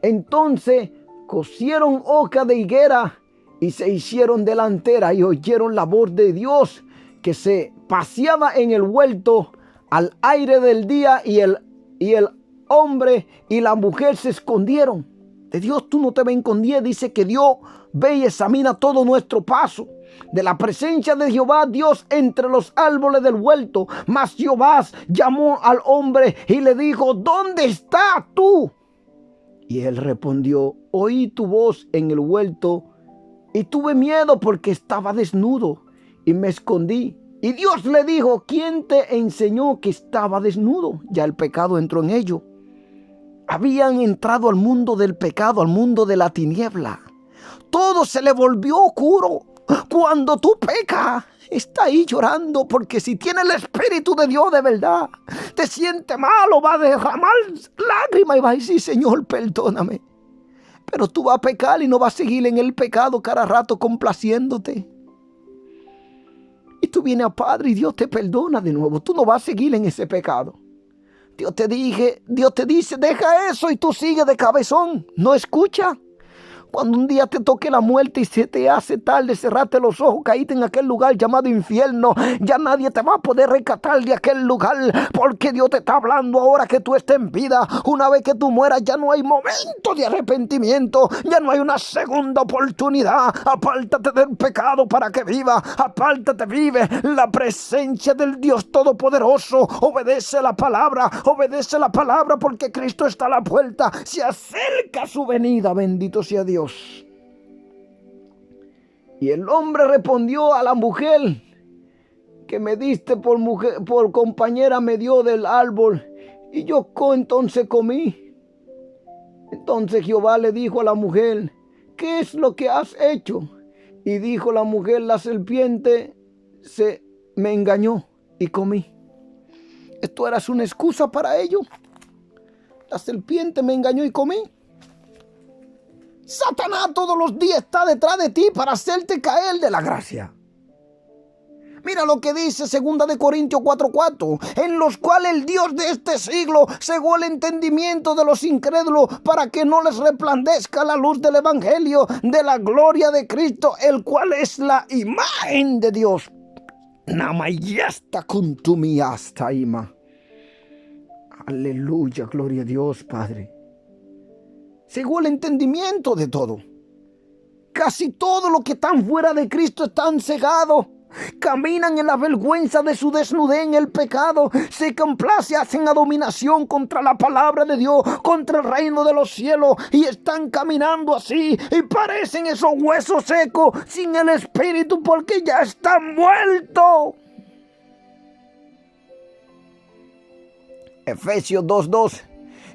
Entonces cosieron hoja de higuera y se hicieron delantera y oyeron la voz de Dios que se paseaba en el huerto al aire del día, y el hombre y la mujer se escondieron. De Dios tú no te vas a esconder. Dice que Dios ve y examina todo nuestro paso. De la presencia de Jehová Dios entre los árboles del huerto. Mas Jehová llamó al hombre y le dijo: ¿dónde estás tú? Y él respondió: oí tu voz en el huerto y tuve miedo porque estaba desnudo y me escondí. Y Dios le dijo: ¿quién te enseñó que estaba desnudo? Ya el pecado entró en ellos. Habían entrado al mundo del pecado, al mundo de la tiniebla. Todo se le volvió oscuro. Cuando tú pecas, está ahí llorando, porque si tiene el Espíritu de Dios de verdad, te siente malo, va a derramar lágrimas y va a decir: Señor, perdóname. Pero tú vas a pecar y no vas a seguir en el pecado cada rato complaciéndote. Y tú vienes a Padre y Dios te perdona de nuevo. Tú no vas a seguir en ese pecado. Dios te dice: deja eso, y tú sigues de cabezón. No escucha. Cuando un día te toque la muerte y se te hace tarde, cerraste los ojos, caíste en aquel lugar llamado infierno, ya nadie te va a poder rescatar de aquel lugar, porque Dios te está hablando ahora que tú estés en vida. Una vez que tú mueras, ya no hay momento de arrepentimiento, ya no hay una segunda oportunidad. Apártate del pecado para que viva, apártate, vive la presencia del Dios Todopoderoso. Obedece la palabra porque Cristo está a la puerta, se acerca su venida, bendito sea Dios. Y el hombre respondió a la mujer: que me diste por mujer, por compañera me dio del árbol, y yo entonces comí. Entonces Jehová le dijo a la mujer: ¿qué es lo que has hecho? Y dijo la mujer: la serpiente me engañó y comí. Esto era una excusa para ello. La serpiente me engañó y comí. Satanás todos los días está detrás de ti para hacerte caer de la gracia. Mira lo que dice 2 Corintios 4:4, en los cuales el Dios de este siglo cegó el entendimiento de los incrédulos para que no les resplandezca la luz del evangelio de la gloria de Cristo, el cual es la imagen de Dios. Namayasta kuntumiasta ima. Aleluya, gloria a Dios, Padre. Cegó el entendimiento de todo. Casi todo lo que están fuera de Cristo están cegados. Caminan en la vergüenza de su desnudez en el pecado. Se complace, hacen abominación contra la palabra de Dios, contra el reino de los cielos. Y están caminando así y parecen esos huesos secos sin el espíritu, porque ya están muertos. Efesios 2:2,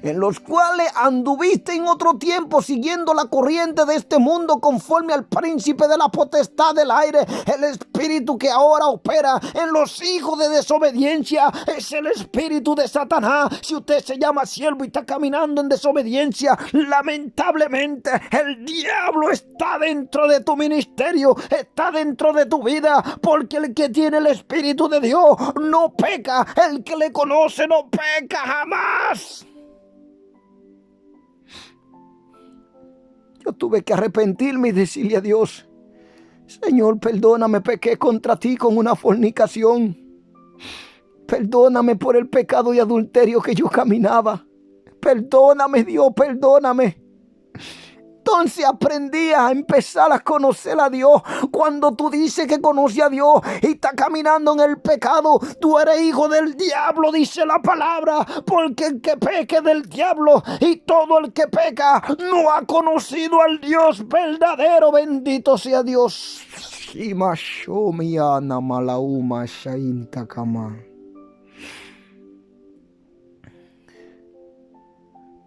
en los cuales anduviste en otro tiempo siguiendo la corriente de este mundo conforme al príncipe de la potestad del aire, el espíritu que ahora opera en los hijos de desobediencia. Es el espíritu de Satanás. Si usted se llama siervo y está caminando en desobediencia, lamentablemente el diablo está dentro de tu ministerio, está dentro de tu vida, porque el que tiene el espíritu de Dios no peca. El que le conoce no peca jamás. Yo tuve que arrepentirme y decirle a Dios: Señor, perdóname, pequé contra ti con una fornicación. Perdóname por el pecado de adulterio que yo caminaba. Perdóname, Dios, perdóname. Entonces aprendí a empezar a conocer a Dios. Cuando tú dices que conoces a Dios y estás caminando en el pecado, tú eres hijo del diablo, dice la palabra. Porque el que peque del diablo, y todo el que peca no ha conocido al Dios verdadero. Bendito sea Dios.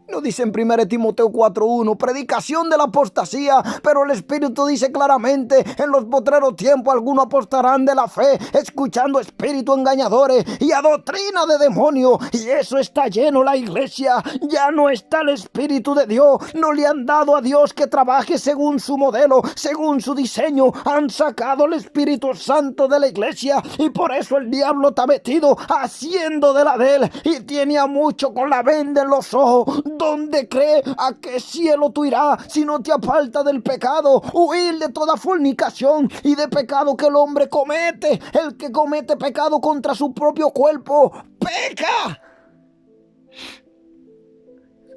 Lo dice en 1 Timoteo 4:1, predicación de la apostasía, pero el Espíritu dice claramente: en los postreros tiempos algunos apostarán de la fe, escuchando espíritus engañadores y a doctrina de demonios. Y eso está lleno la iglesia. Ya no está el Espíritu de Dios. No le han dado a Dios que trabaje según su modelo, según su diseño. Han sacado el Espíritu Santo de la iglesia, y por eso el diablo está metido haciendo de la de él, y tiene a mucho con la venda en los ojos. ¿Dónde cree a qué cielo tú irás si no te apartas del pecado? Huir de toda fornicación y de pecado que el hombre comete. El que comete pecado contra su propio cuerpo, peca.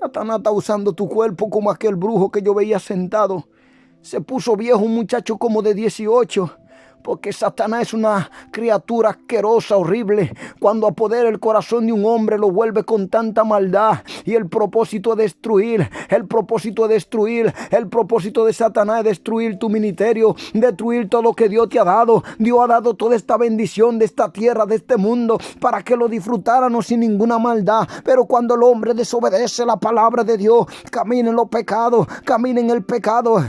Satanás está usando tu cuerpo como aquel brujo que yo veía sentado. Se puso viejo un muchacho como de 18. Porque Satanás es una criatura asquerosa, horrible. Cuando apodera el corazón de un hombre, lo vuelve con tanta maldad. Y el propósito es destruir. El propósito de Satanás es destruir tu ministerio, destruir todo lo que Dios te ha dado. Dios ha dado toda esta bendición de esta tierra, de este mundo, para que lo disfrutáramos sin ninguna maldad. Pero cuando el hombre desobedece la palabra de Dios, camina en los pecados, camina en el pecado.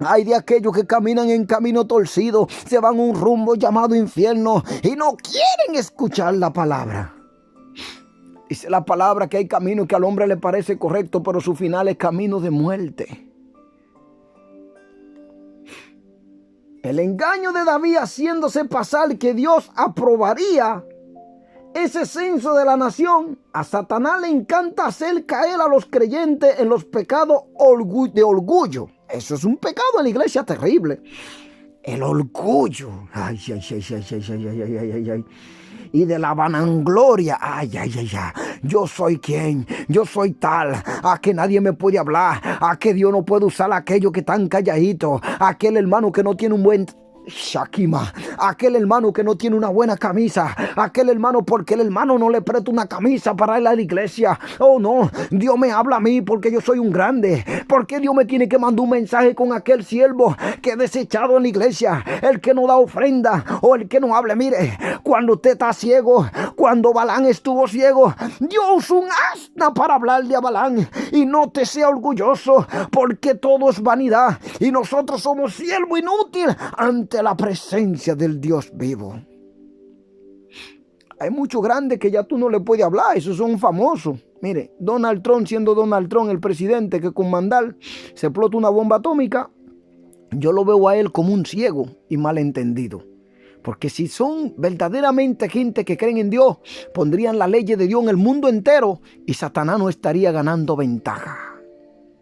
Hay de aquellos que caminan en camino torcido, se van a un rumbo llamado infierno y no quieren escuchar la palabra. Dice la palabra que hay caminos que al hombre le parece correcto, pero su final es camino de muerte. El engaño de David haciéndose pasar que Dios aprobaría ese censo de la nación, a Satanás le encanta hacer caer a los creyentes en los pecados de orgullo. Eso es un pecado en la iglesia terrible. El orgullo. Ay, ay, ay, ay, ay, ay, ay, ay, ay, ay. Y de la vanagloria. Ay, ay, ay, ay. Yo soy quien. Yo soy tal. A que nadie me puede hablar. A que Dios no puede usar a aquellos que están calladitos. Aquel hermano que no tiene un buen Shakima, aquel hermano que no tiene una buena camisa, aquel hermano porque el hermano no le presta una camisa para ir a la iglesia. Oh no, Dios me habla a mí porque yo soy un grande. ¿Por qué Dios me tiene que mandar un mensaje con aquel siervo que he desechado en la iglesia? El que no da ofrenda o el que no hable. Mire, cuando usted está ciego, cuando Balán estuvo ciego, Dios usó un asna para hablarle a Balán. Y no te sea orgulloso, porque todo es vanidad y nosotros somos siervo inútil ante la presencia del Dios vivo. Hay muchos grandes que ya tú no le puedes hablar, esos son famosos. Mire, Donald Trump, siendo Donald Trump el presidente que con mandar se explota una bomba atómica, yo lo veo a él como un ciego y malentendido. Porque si son verdaderamente gente que creen en Dios, pondrían la ley de Dios en el mundo entero y Satanás no estaría ganando ventaja.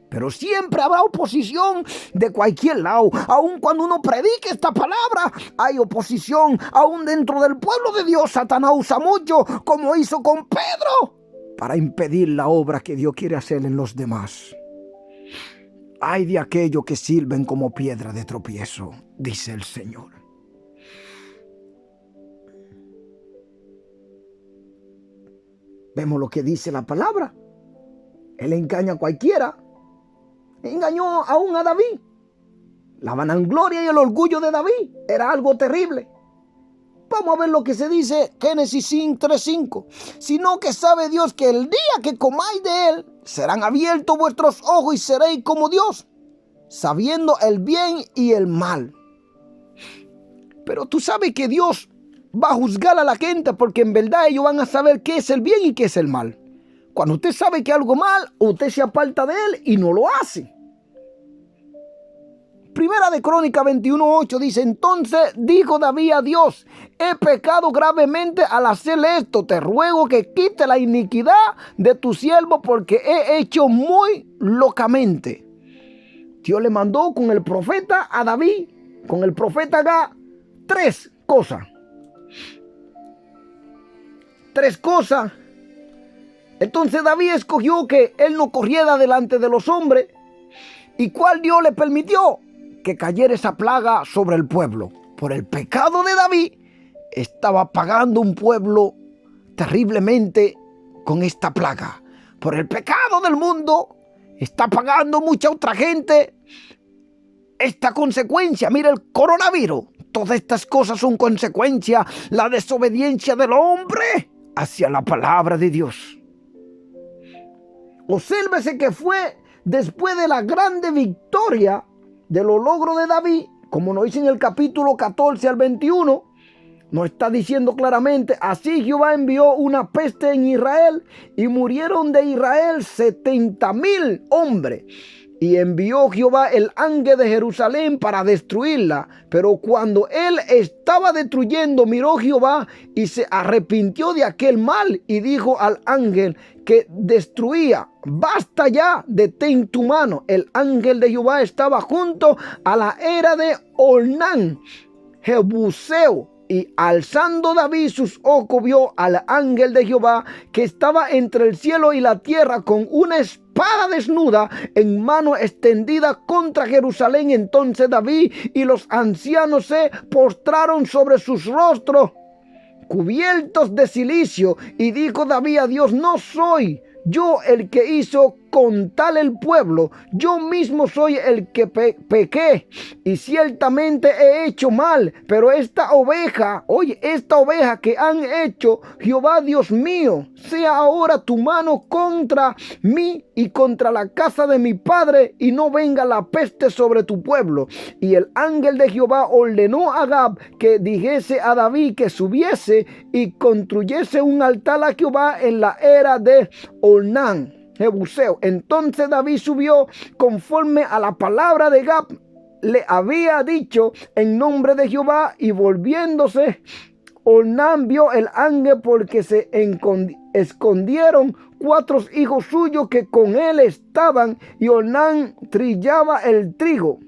Pero siempre habrá oposición de cualquier lado. Aun cuando uno predique esta palabra, hay oposición. Aún dentro del pueblo de Dios, Satanás usa mucho, como hizo con Pedro, para impedir la obra que Dios quiere hacer en los demás. Ay de aquellos que sirven como piedra de tropiezo, dice el Señor. Vemos lo que dice la palabra. Él engaña a cualquiera. Engañó aún a David. La vanagloria y el orgullo de David era algo terrible. Vamos a ver lo que se dice Génesis 3:5. Sino que sabe Dios que el día que comáis de él, serán abiertos vuestros ojos y seréis como Dios, sabiendo el bien y el mal. Pero tú sabes que Dios va a juzgar a la gente, porque en verdad ellos van a saber qué es el bien y qué es el mal. Cuando usted sabe que algo mal, usted se aparta de él y no lo hace. Primera de Crónicas 21:8 dice: entonces dijo David a Dios: he pecado gravemente al hacer esto. Te ruego que quite la iniquidad de tu siervo, porque he hecho muy locamente. Dios le mandó con el profeta a David, con el profeta Gad, tres cosas. Entonces David escogió que él no corriera delante de los hombres. ¿Y cuál Dios le permitió? Que cayera esa plaga sobre el pueblo. Por el pecado de David, estaba pagando un pueblo terriblemente con esta plaga. Por el pecado del mundo, está pagando mucha otra gente esta consecuencia. Mira el coronavirus. Todas estas cosas son consecuencia, la desobediencia del hombre hacia la palabra de Dios. Obsérvese que fue después de la grande victoria de los logros de David, como nos dice en el capítulo 14 al 21, nos está diciendo claramente: así Jehová envió una peste en Israel y murieron de Israel 70,000 hombres. Y envió Jehová el ángel de Jerusalén para destruirla. Pero cuando él estaba destruyendo, miró Jehová y se arrepintió de aquel mal y dijo al ángel que destruía: basta ya, detén tu mano. El ángel de Jehová estaba junto a la era de Ornán, Jebuseo. Y alzando David sus ojos, vio al ángel de Jehová que estaba entre el cielo y la tierra con una espada desnuda en mano extendida contra Jerusalén. Entonces David y los ancianos se postraron sobre sus rostros cubiertos de cilicio, y dijo David a Dios: no soy yo el que hizo con tal el pueblo, yo mismo soy el que pequé, y ciertamente he hecho mal. Pero esta oveja que han hecho, Jehová Dios mío, sea ahora tu mano contra mí y contra la casa de mi padre, y no venga la peste sobre tu pueblo. Y el ángel de Jehová ordenó a Gad que dijese a David que subiese y construyese un altar a Jehová en la era de Ornán, Jebuseo. Entonces David subió conforme a la palabra de Gad le había dicho en nombre de Jehová, y volviéndose Ornán vio el ángel porque se escondieron 4 hijos suyos que con él estaban, y Ornán trillaba el trigo.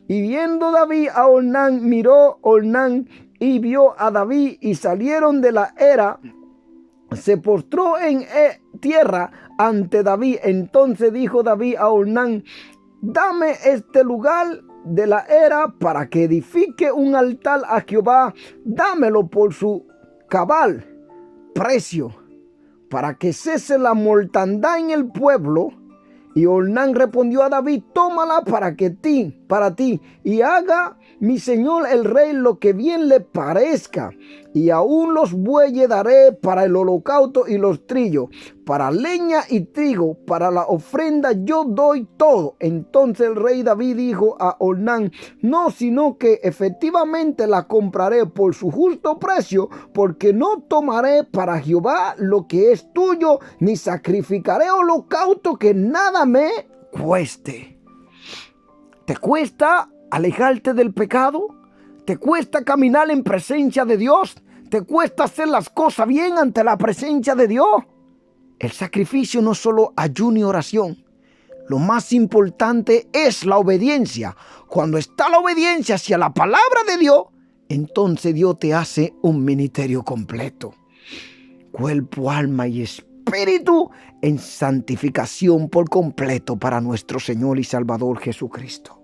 Y viendo David a Ornán, miró Ornán y vio a David, y salieron de la era. Se postró en tierra ante David. Entonces dijo David a Ornán: dame este lugar de la era para que edifique un altar a Jehová. Dámelo por su cabal precio, para que cese la mortandad en el pueblo. Y Ornán respondió a David: tómala para ti, y haga mi señor el rey lo que bien le parezca. Y aún los bueyes daré para el holocausto y los trillos, para leña y trigo, para la ofrenda yo doy todo. Entonces el rey David dijo a Ornán: no, sino que efectivamente la compraré por su justo precio, porque no tomaré para Jehová lo que es tuyo, ni sacrificaré holocausto que nada me cueste. ¿Te cuesta alejarte del pecado? ¿Te cuesta caminar en presencia de Dios? ¿Te cuesta hacer las cosas bien ante la presencia de Dios? El sacrificio no es solo ayuno y oración. Lo más importante es la obediencia. Cuando está la obediencia hacia la palabra de Dios, entonces Dios te hace un ministerio completo. Cuerpo, alma y espíritu en santificación por completo para nuestro Señor y Salvador Jesucristo.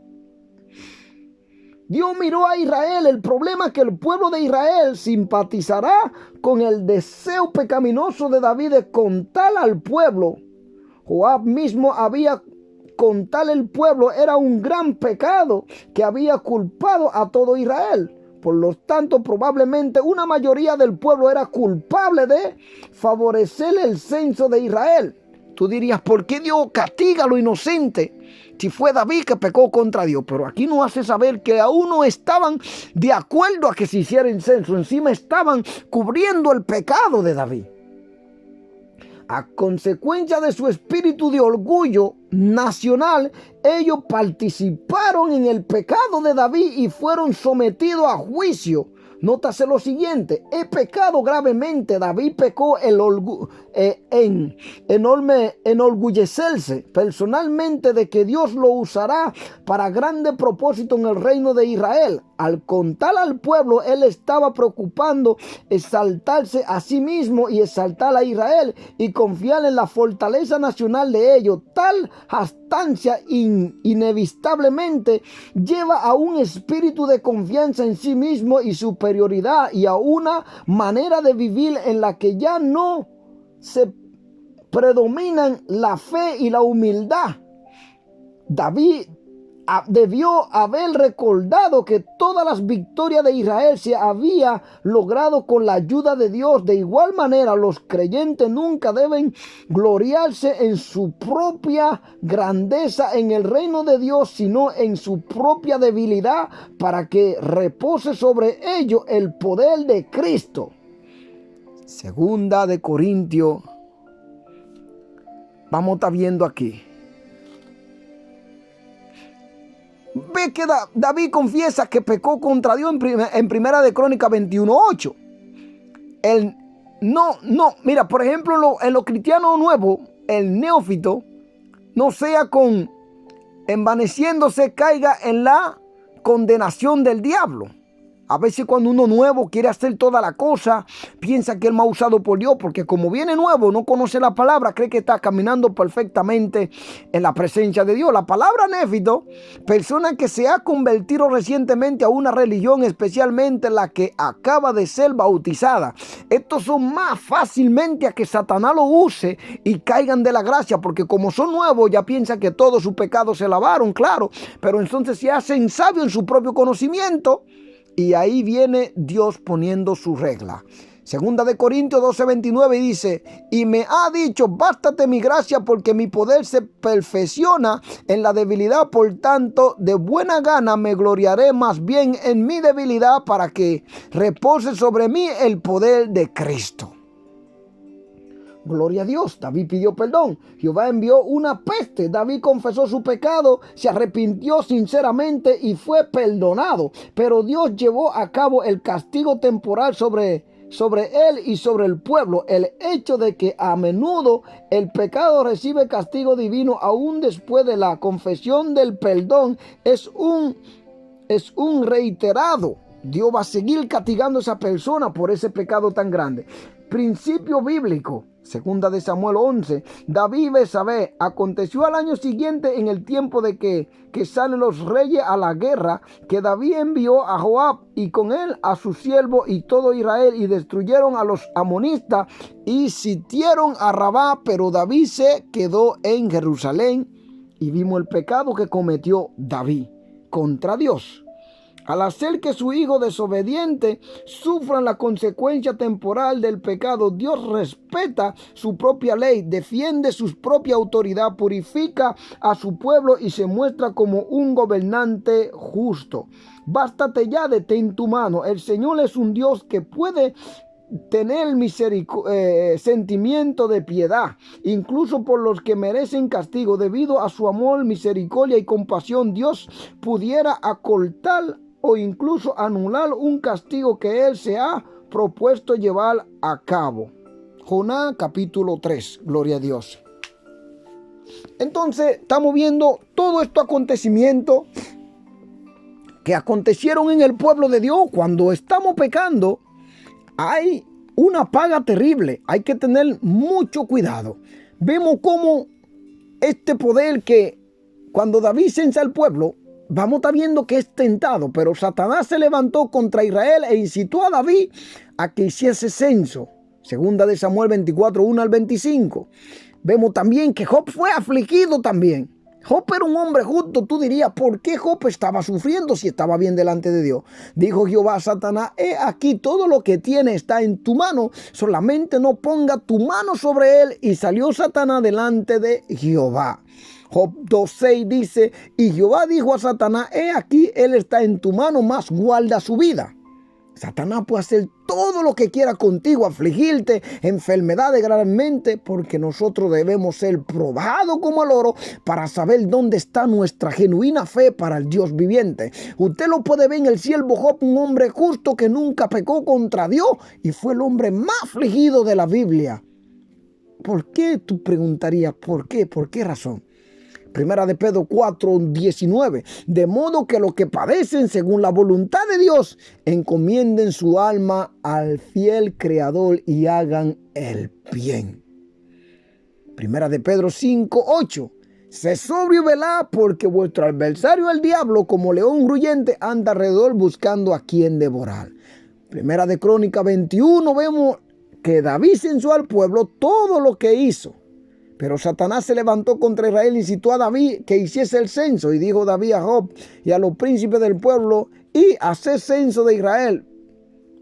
Dios miró a Israel. El problema es que el pueblo de Israel simpatizará con el deseo pecaminoso de David de contar al pueblo. Joab mismo había contar el pueblo. Era un gran pecado que había culpado a todo Israel. Por lo tanto, probablemente una mayoría del pueblo era culpable de favorecer el censo de Israel. Tú dirías: ¿por qué Dios castiga a lo inocente si fue David que pecó contra Dios? Pero aquí nos hace saber que aún no estaban de acuerdo a que se hiciera el censo. Encima estaban cubriendo el pecado de David. A consecuencia de su espíritu de orgullo nacional, ellos participaron en el pecado de David y fueron sometidos a juicio. Nótase lo siguiente: he pecado gravemente. David pecó en enorgullecerse personalmente de que Dios lo usará para grande propósito en el reino de Israel. Al contar al pueblo, él estaba preocupando exaltarse a sí mismo y exaltar a Israel y confiar en la fortaleza nacional de ellos. Tal jactancia inevitablemente lleva a un espíritu de confianza en sí mismo y superioridad, y a una manera de vivir en la que ya no se predominan la fe y la humildad. David debió haber recordado que todas las victorias de Israel se había logrado con la ayuda de Dios. De igual manera, los creyentes nunca deben gloriarse en su propia grandeza en el reino de Dios, sino en su propia debilidad, para que repose sobre ellos el poder de Cristo. Segunda de Corintios, vamos a estar viendo aquí. Ve que David confiesa que pecó contra Dios en Primera de Crónicas 21:8. Mira, por ejemplo, en los cristianos nuevos, el neófito no sea con envaneciéndose caiga en la condenación del diablo. A veces cuando uno nuevo quiere hacer toda la cosa, piensa que es más usado por Dios, porque como viene nuevo, no conoce la palabra, cree que está caminando perfectamente en la presencia de Dios. La palabra néfito, persona que se ha convertido recientemente a una religión, especialmente la que acaba de ser bautizada. Estos son más fácilmente a que Satanás lo use y caigan de la gracia, porque como son nuevos ya piensan que todos sus pecados se lavaron, claro, pero entonces se hacen sabios en su propio conocimiento. Y ahí viene Dios poniendo su regla. Segunda de Corintios 12:29 dice: y me ha dicho, bástate mi gracia, porque mi poder se perfecciona en la debilidad. Por tanto, de buena gana me gloriaré más bien en mi debilidad, para que repose sobre mí el poder de Cristo. Gloria a Dios. David pidió perdón. Jehová envió una peste. David confesó su pecado, se arrepintió sinceramente y fue perdonado. Pero Dios llevó a cabo el castigo temporal sobre sobre él y sobre el pueblo el hecho de que a menudo el pecado recibe castigo divino aún después de la confesión del perdón es un reiterado. Dios va a seguir castigando a esa persona por ese pecado tan grande. Principio bíblico. Segunda de Samuel 11. David y Betsabé. Aconteció al año siguiente, en el tiempo de que salen los reyes a la guerra, que David envió a Joab y con él a su siervo y todo Israel, y destruyeron a los amonistas y sitiaron a Rabá, pero David se quedó en Jerusalén. Y vimos el pecado que cometió David contra Dios. Al hacer que su hijo desobediente sufran la consecuencia temporal del pecado, Dios respeta su propia ley, defiende su propia autoridad, purifica a su pueblo y se muestra como un gobernante justo. Bástate ya, detén tu mano. El Señor es un Dios que puede tener sentimiento de piedad, incluso por los que merecen castigo. Debido a su amor, misericordia y compasión, Dios pudiera acortar o incluso anular un castigo que Él se ha propuesto llevar a cabo. Jonás capítulo 3, gloria a Dios. Entonces estamos viendo todos estos acontecimientos que acontecieron en el pueblo de Dios. Cuando estamos pecando, hay una paga terrible. Hay que tener mucho cuidado. Vemos cómo este poder que cuando David censa al pueblo, vamos a estar viendo que es tentado, pero Satanás se levantó contra Israel e incitó a David a que hiciese censo. Segunda de Samuel 24, 1 al 25. Vemos también que Job fue afligido también. Job era un hombre justo. Tú dirías, ¿por qué Job estaba sufriendo si estaba bien delante de Dios? Dijo Jehová a Satanás: he aquí, todo lo que tiene está en tu mano, solamente no ponga tu mano sobre él. Y salió Satanás delante de Jehová. Job 2:6 dice: y Jehová dijo a Satanás: he aquí, él está en tu mano, mas guarda su vida. Satanás puede hacer todo lo que quiera contigo, afligirte, enfermedades gravemente, porque nosotros debemos ser probados como el oro para saber dónde está nuestra genuina fe para el Dios viviente. Usted lo puede ver en el siervo Job, un hombre justo que nunca pecó contra Dios y fue el hombre más afligido de la Biblia. ¿Por qué? Tú preguntarías, ¿por qué? ¿Por qué razón? Primera de Pedro 4:19. De modo que los que padecen según la voluntad de Dios encomienden su alma al fiel Creador y hagan el bien. Primera de Pedro 5:8. Sé sobrio y velad, porque vuestro adversario el diablo, como león ruyente, anda alrededor buscando a quien devorar. Primera de Crónicas 21 vemos que David censó al pueblo todo lo que hizo. Pero Satanás se levantó contra Israel y incitó a David que hiciese el censo. Y dijo David a Job y a los príncipes del pueblo: y hacer censo de Israel.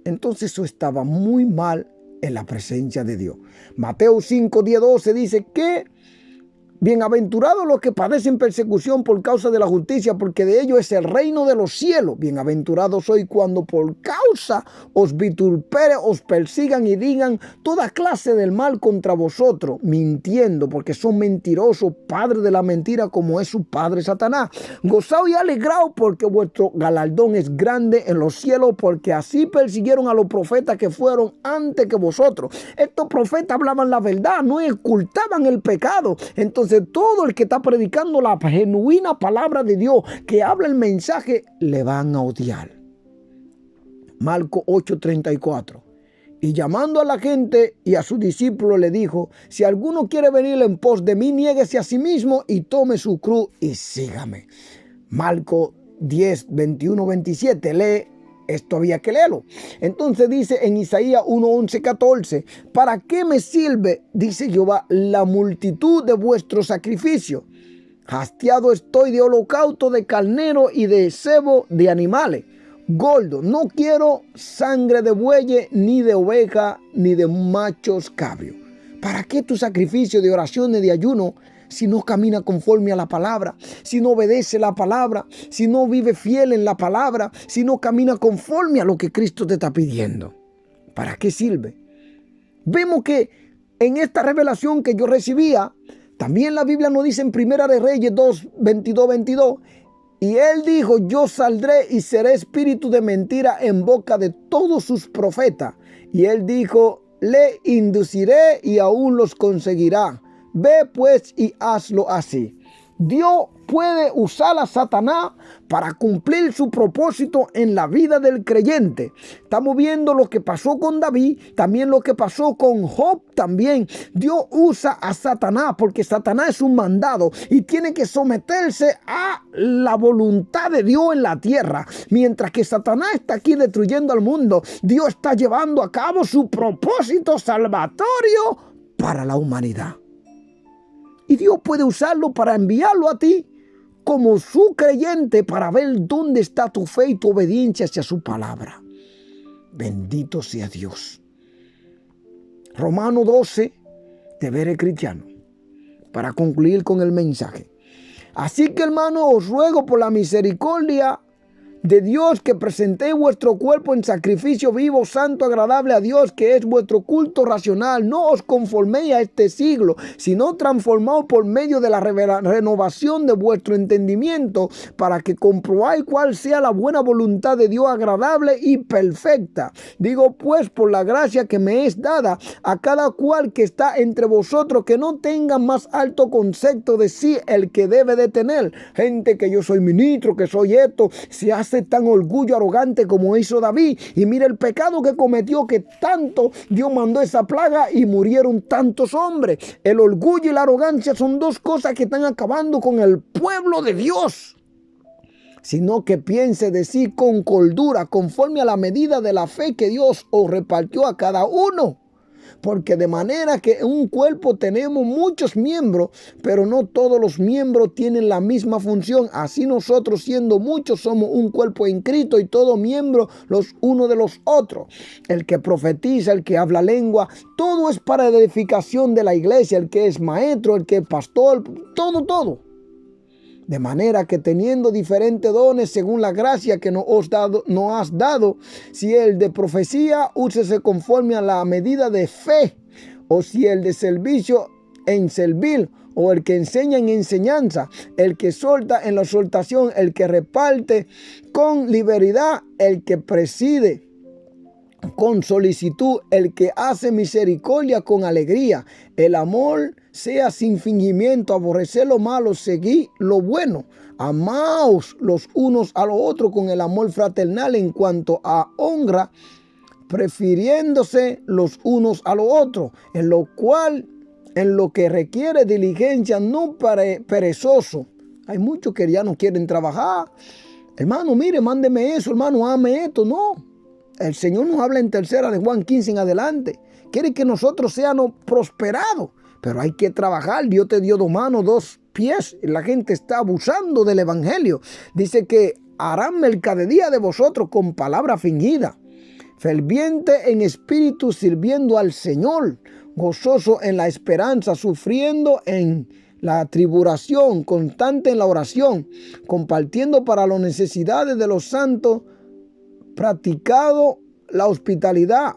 Entonces eso estaba muy mal en la presencia de Dios. Mateo 5:10-12 dice que bienaventurados los que padecen persecución por causa de la justicia, porque de ellos es el reino de los cielos. Bienaventurados sois cuando por causa os vituperen, os persigan y digan toda clase del mal contra vosotros, mintiendo, porque son mentirosos, padres de la mentira, como es su padre Satanás. Gozaos y alegraos, porque vuestro galardón es grande en los cielos, porque así persiguieron a los profetas que fueron antes que vosotros. Estos profetas hablaban la verdad, no ocultaban el pecado. Entonces todo el que está predicando la genuina palabra de Dios, que habla el mensaje, le van a odiar. Marcos 8:34. Y llamando a la gente y a sus discípulos le dijo: si alguno quiere venir en pos de mí, niéguese a sí mismo y tome su cruz y sígame. Marcos 10:21-27. Lee. Esto había que leerlo. Entonces dice en Isaías 1:11-14: ¿para qué me sirve, dice Jehová, la multitud de vuestros sacrificios? Hastiado estoy de holocausto de carnero y de cebo de animales gordos. No quiero sangre de bueyes, ni de oveja, ni de machos cabrios. ¿Para qué tu sacrificio de oraciones, de ayuno, si no camina conforme a la palabra, si no obedece la palabra, si no vive fiel en la palabra, si no camina conforme a lo que Cristo te está pidiendo? ¿Para qué sirve? Vemos que en esta revelación que yo recibía, también la Biblia nos dice en Primera de Reyes 2:22-22, Y él dijo, yo saldré y seré espíritu de mentira en boca de todos sus profetas. Y él dijo, le induciré y aún los conseguirá. Ve pues y hazlo así. Dios puede usar a Satanás para cumplir su propósito en la vida del creyente. Estamos viendo lo que pasó con David, también lo que pasó con Job también. Dios usa a Satanás porque Satanás es un mandado y tiene que someterse a la voluntad de Dios en la tierra. Mientras que Satanás está aquí destruyendo al mundo, Dios está llevando a cabo su propósito salvatorio para la humanidad. Y Dios puede usarlo para enviarlo a ti como su creyente para ver dónde está tu fe y tu obediencia hacia su palabra. Bendito sea Dios. Romanos 12, deberes cristianos. Para concluir con el mensaje. Así que, hermano, os ruego por la misericordia de Dios que presentéis vuestro cuerpo en sacrificio vivo, santo, agradable a Dios, que es vuestro culto racional. No os conforméis a este siglo, sino transformaos por medio de la renovación de vuestro entendimiento, para que comprobáis cuál sea la buena voluntad de Dios, agradable y perfecta. Digo pues, por la gracia que me es dada, a cada cual que está entre vosotros, que no tenga más alto concepto de sí el que debe de tener. Gente que yo soy ministro, que soy esto, se hace tan orgullo arrogante como hizo David, y mira el pecado que cometió, que tanto Dios mandó esa plaga y murieron tantos hombres. El orgullo y la arrogancia son dos cosas que están acabando con el pueblo de Dios. Sino que piense de sí con cordura, conforme a la medida de la fe que Dios os repartió a cada uno. Porque de manera que en un cuerpo tenemos muchos miembros, pero no todos los miembros tienen la misma función. Así nosotros, siendo muchos, somos un cuerpo en Cristo y todos miembros los unos de los otros. El que profetiza, el que habla lengua, todo es para edificación de la iglesia. El que es maestro, el que es pastor, todo. De manera que teniendo diferentes dones según la gracia que nos has dado, si el de profecía, úsese conforme a la medida de fe, o si el de servicio, en servir, o el que enseña en enseñanza, el que solta en la exhortación, el que reparte con liberalidad, el que preside con solicitud, el que hace misericordia con alegría. El amor sea sin fingimiento, aborrecer lo malo, seguir lo bueno. Amaos los unos a los otros con el amor fraternal en cuanto a honra, prefiriéndose los unos a los otros, en lo que requiere diligencia, no perezoso. Hay muchos que ya no quieren trabajar. Hermano, mire, mándeme eso, hermano, ame esto. No. El Señor nos habla en tercera de Juan 15 en adelante. Quiere que nosotros seamos prosperados. Pero hay que trabajar. Dios te dio 2 manos, 2 pies. La gente está abusando del evangelio. Dice que harán mercadería de vosotros con palabra fingida. Ferviente en espíritu, sirviendo al Señor. Gozoso en la esperanza, sufriendo en la tribulación, constante en la oración. Compartiendo para las necesidades de los santos. Practicado la hospitalidad,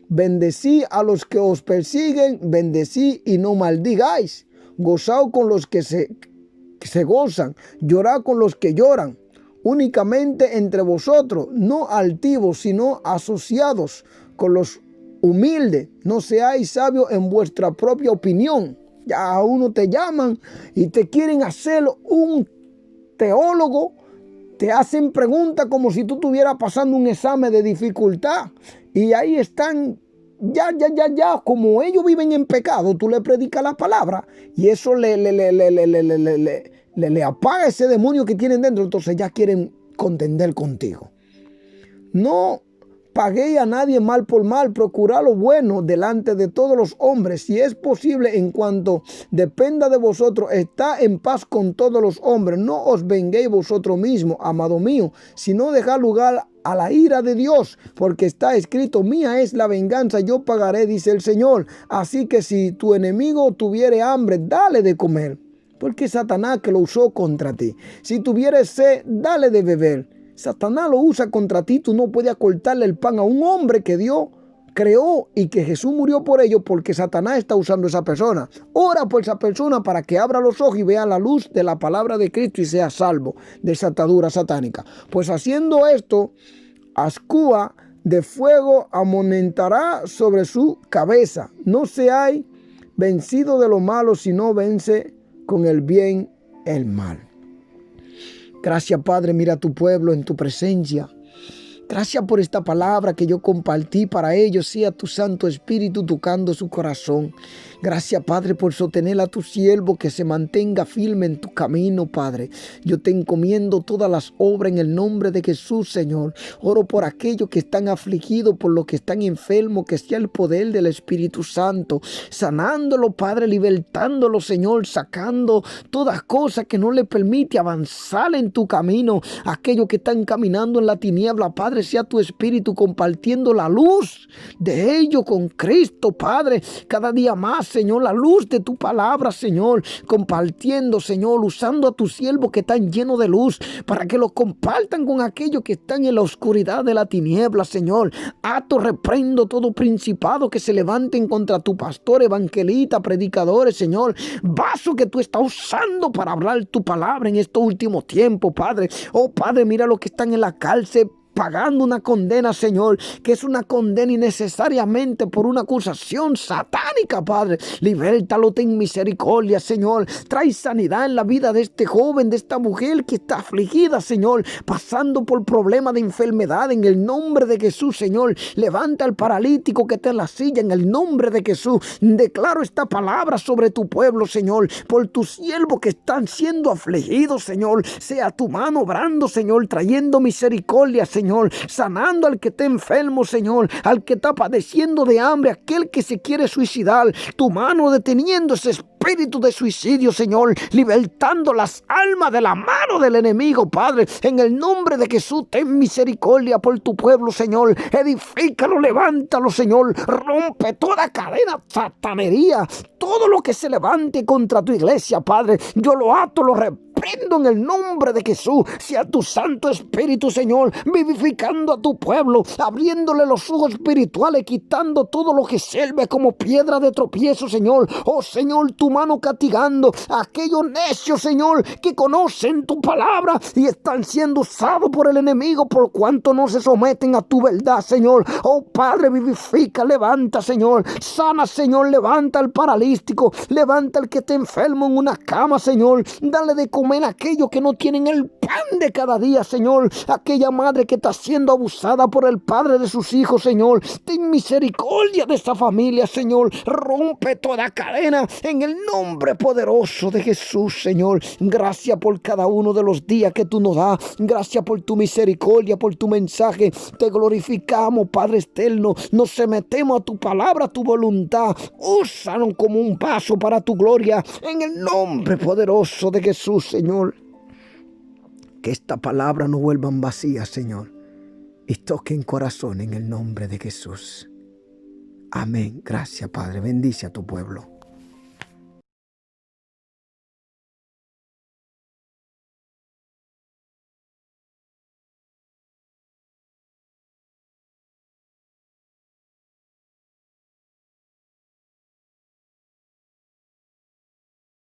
bendecí a los que os persiguen, bendecí y no maldigáis, gozad con los que se gozan, llorad con los que lloran, únicamente entre vosotros, no altivos, sino asociados con los humildes, no seáis sabios en vuestra propia opinión. Ya a uno te llaman y te quieren hacer un teólogo. Te hacen preguntas como si tú estuvieras pasando un examen de dificultad. Y ahí están, como ellos viven en pecado, tú le predicas la palabra. Y eso le apaga ese demonio que tienen dentro. Entonces ya quieren contender contigo. No paguéis a nadie mal por mal, procurad lo bueno delante de todos los hombres. Si es posible, en cuanto dependa de vosotros, está en paz con todos los hombres. No os venguéis vosotros mismos, amado mío, sino dejad lugar a la ira de Dios, porque está escrito, mía es la venganza, yo pagaré, dice el Señor. Así que si tu enemigo tuviere hambre, dale de comer, porque es Satanás que lo usó contra ti. Si tuviere sed, dale de beber. Satanás lo usa contra ti. Tú no puedes acortarle el pan a un hombre que Dios creó y que Jesús murió por ellos porque Satanás está usando a esa persona. Ora por esa persona para que abra los ojos y vea la luz de la palabra de Cristo y sea salvo de esa atadura satánica. Pues haciendo esto, ascua de fuego amonentará sobre su cabeza. No seáis vencido de lo malo, sino vence con el bien el mal. Gracias, Padre, mira a tu pueblo en tu presencia. Gracias por esta palabra que yo compartí para ellos. Sea tu Santo Espíritu tocando su corazón. Gracias, Padre, por sostener a tu siervo que se mantenga firme en tu camino, Padre. Yo te encomiendo todas las obras en el nombre de Jesús, Señor. Oro por aquellos que están afligidos, por los que están enfermos, que sea el poder del Espíritu Santo, sanándolo, Padre, libertándolo, Señor, sacando todas cosas que no le permite avanzar en tu camino. Aquellos que están caminando en la tiniebla, Padre, sea tu Espíritu compartiendo la luz de ellos con Cristo, Padre, cada día más, Señor, la luz de tu palabra, Señor, compartiendo, Señor, usando a tus siervos que están llenos de luz para que los compartan con aquellos que están en la oscuridad de la tiniebla, Señor. Ato, reprendo todo principado que se levanten contra tu pastor, evangelista, predicadores, Señor, vaso que tú estás usando para hablar tu palabra en estos últimos tiempos, Padre. Oh, Padre, mira los que están en la cárcel pagando una condena, Señor, que es una condena innecesariamente por una acusación satánica, Padre. Libértalo, ten misericordia, Señor. Trae sanidad en la vida de este joven, de esta mujer que está afligida, Señor, pasando por problemas de enfermedad. En el nombre de Jesús, Señor, levanta al paralítico que está en la silla. En el nombre de Jesús, declaro esta palabra sobre tu pueblo, Señor, por tus siervos que están siendo afligidos, Señor. Sea tu mano obrando, Señor, trayendo misericordia, Señor, sanando al que está enfermo, Señor, al que está padeciendo de hambre, aquel que se quiere suicidar. Tu mano deteniendo ese espíritu de suicidio, Señor, libertando las almas de la mano del enemigo, Padre. En el nombre de Jesús, ten misericordia por tu pueblo, Señor. Edifícalo, levántalo, Señor. Rompe toda cadena, satanería, todo lo que se levante contra tu iglesia, Padre. Yo lo ato, lo reprendo en el nombre de Jesús. Sea tu Santo Espíritu, Señor, vivificando a tu pueblo, abriéndole los ojos espirituales, quitando todo lo que sirve como piedra de tropiezo, Señor. Oh, Señor, tu mano castigando a aquellos necios, Señor, que conocen tu palabra y están siendo usados por el enemigo por cuanto no se someten a tu verdad, Señor. Oh, Padre, vivifica, levanta, Señor, sana, Señor, levanta al paralítico, levanta al que está enfermo en una cama, Señor. Dale de comer a aquellos que no tienen el pan de cada día, Señor. Aquella madre que está siendo abusada por el padre de sus hijos, Señor. Ten misericordia de esta familia, Señor. Rompe toda cadena en el nombre poderoso de Jesús, Señor. Gracias por cada uno de los días que tú nos das. Gracias por tu misericordia, por tu mensaje. Te glorificamos, Padre eterno. Nos sometemos a tu palabra, a tu voluntad. Úsanos como un paso para tu gloria. En el nombre poderoso de Jesús, Señor. Que esta palabra no vuelvan vacía, Señor, y toquen corazón en el nombre de Jesús. Amén. Gracias, Padre. Bendice a tu pueblo.